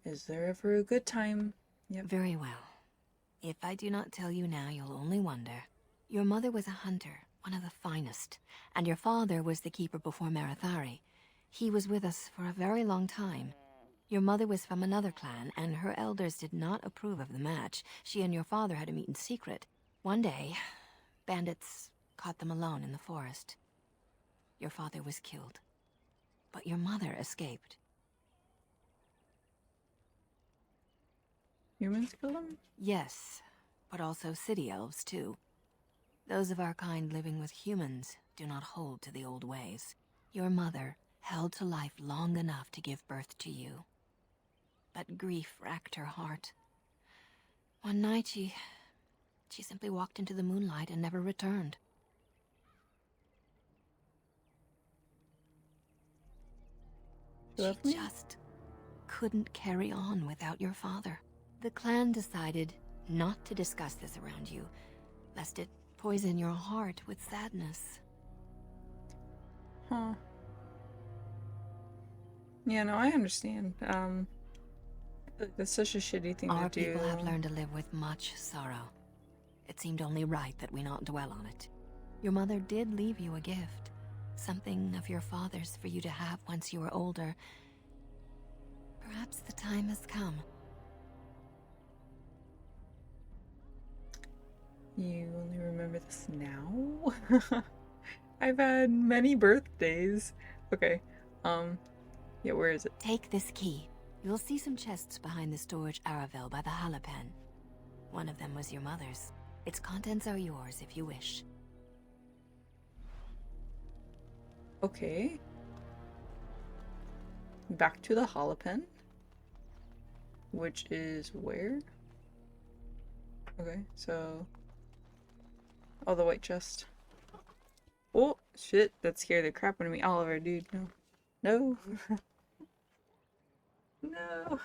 Speaker 1: Is there ever a good time? Yep.
Speaker 15: Very well. If I do not tell you now, you'll only wonder. Your mother was a hunter, one of the finest, and your father was the keeper before Marathari. He was with us for a very long time. Your mother was from another clan, and her elders did not approve of the match. She and your father had to meet in secret. One day, bandits caught them alone in the forest. Your father was killed, but your mother escaped.
Speaker 1: Humans kill them?
Speaker 15: Yes, but also city elves, too. Those of our kind living with humans do not hold to the old ways. Your mother held to life long enough to give birth to you. But grief racked her heart. One night she simply walked into the moonlight and never returned. She just couldn't carry on without your father. The clan decided not to discuss this around you, lest it poison your heart with sadness.
Speaker 1: Huh. Yeah, no, I understand. That's such a shitty thing
Speaker 15: Our
Speaker 1: to do.
Speaker 15: people have learned to live with much sorrow. It seemed only right that we not dwell on it. Your mother did leave you a gift. Something of your father's for you to have once you were older. Perhaps the time has come.
Speaker 1: You only remember this now? I've had many birthdays. Okay. Yeah, where is it?
Speaker 15: Take this key. You'll see some chests behind the storage Aravel by the Halapen. One of them was your mother's. Its contents are yours if you wish.
Speaker 1: Okay. Back to the Halapen. Which is where? Okay, so... Oh, the white chest. Oh, shit. That scared the crap out of me. Oliver, dude, no. No. No.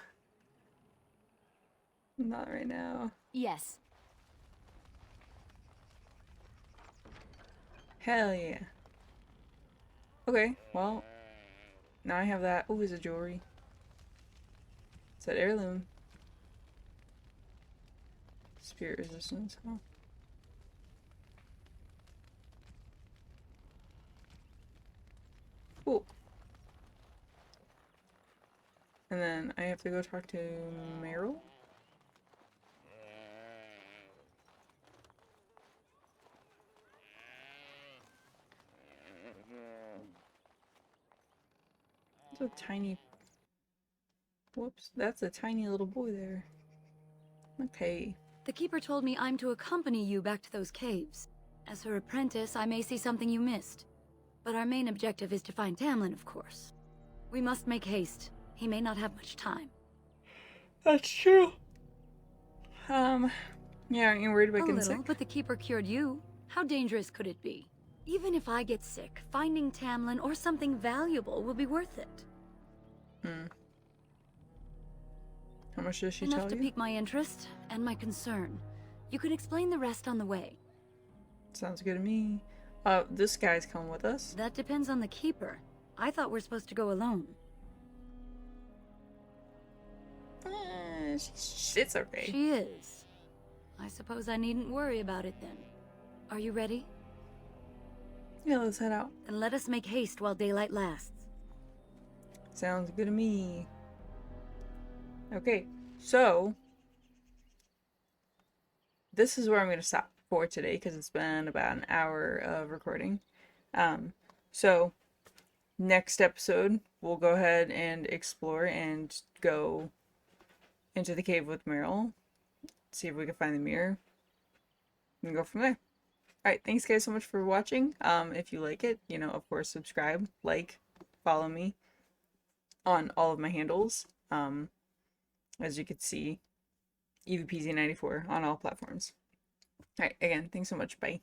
Speaker 1: Not right now.
Speaker 7: Yes.
Speaker 1: Hell yeah. Okay, well. Now I have that. Oh, is it jewelry? It's that heirloom. Spirit resistance, huh? Cool. And then I have to go talk to Meryl? It's a tiny... Whoops, that's a tiny little boy there. Okay.
Speaker 16: The Keeper told me I'm to accompany you back to those caves. As her apprentice, I may see something you missed. But our main objective is to find Tamlin, of course. We must make haste. He may not have much time.
Speaker 1: That's true. Yeah, aren't you worried about
Speaker 16: A
Speaker 1: getting
Speaker 16: little,
Speaker 1: sick?
Speaker 16: but the Keeper cured you. How dangerous could it be? Even if I get sick, finding Tamlin or something valuable will be worth it.
Speaker 1: How much does she
Speaker 16: Enough
Speaker 1: tell
Speaker 16: to
Speaker 1: you?
Speaker 16: pique my interest and my concern. You can explain the rest on the way.
Speaker 1: Sounds good to me. This guy's coming with us.
Speaker 16: That depends on the Keeper. I thought we're supposed to go alone.
Speaker 1: It's okay.
Speaker 16: She is. I suppose I needn't worry about it then. Are you ready?
Speaker 1: Yeah, let's head out.
Speaker 16: Then let us make haste while daylight lasts.
Speaker 1: Sounds good to me. Okay, so this is where I'm going to stop for today because it's been about an hour of recording. So next episode, we'll go ahead and explore and go into the cave with Meryl. See if we can find the mirror. And go from there. Alright, thanks guys so much for watching. If you like it, you know, of course, subscribe, like, follow me on all of my handles. As you can see, EVPZ94 on all platforms. Alright, again, thanks so much. Bye.